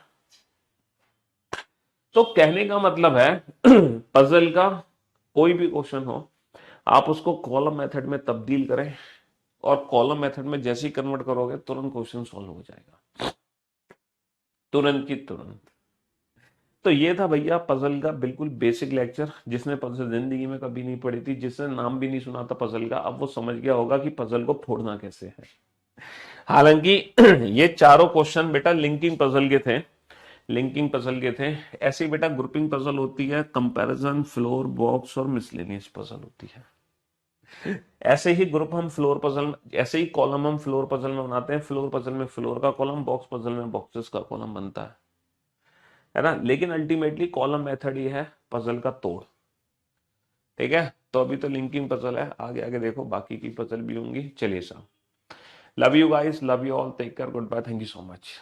तो कहने का मतलब है पजल का कोई भी क्वेश्चन हो, आप उसको कॉलम मेथड में तब्दील करें, और कॉलम मेथड में जैसे ही कन्वर्ट करोगे तुरंत क्वेश्चन सॉल्व हो जाएगा, तुरंत की तुरंत। तो ये था भैया पजल का बिल्कुल बेसिक लेक्चर। जिसने पजल जिंदगी में कभी नहीं पढ़ी थी, जिसने नाम भी नहीं सुना था पजल का, अब वो समझ गया होगा कि पजल को फोड़ना कैसे है। हालांकि ये चारों क्वेश्चन बेटा लिंकिंग पजल के थे, लिंकिंग पजल के थे। ऐसे ही बेटा ग्रुपिंग पजल होती है, कंपैरिजन, फ्लोर, बॉक्स और मिसलेनियस पजल होती है। ऐसे ही ग्रुप हम फ्लोर पजल, ऐसे ही कॉलम हम फ्लोर पजल में बनाते हैं। फ्लोर पजल में फ्लोर का कॉलम, बॉक्स पजल में बॉक्सेस का कॉलम बनता है ना। लेकिन अल्टीमेटली कॉलम मेथड ही है पजल का तोड़। ठीक है, तो अभी तो लिंकिंग पजल है, आगे आगे देखो बाकी की पजल भी होंगी। चलिए साहब, love you guys, love you all, take care, goodbye, thank you so much.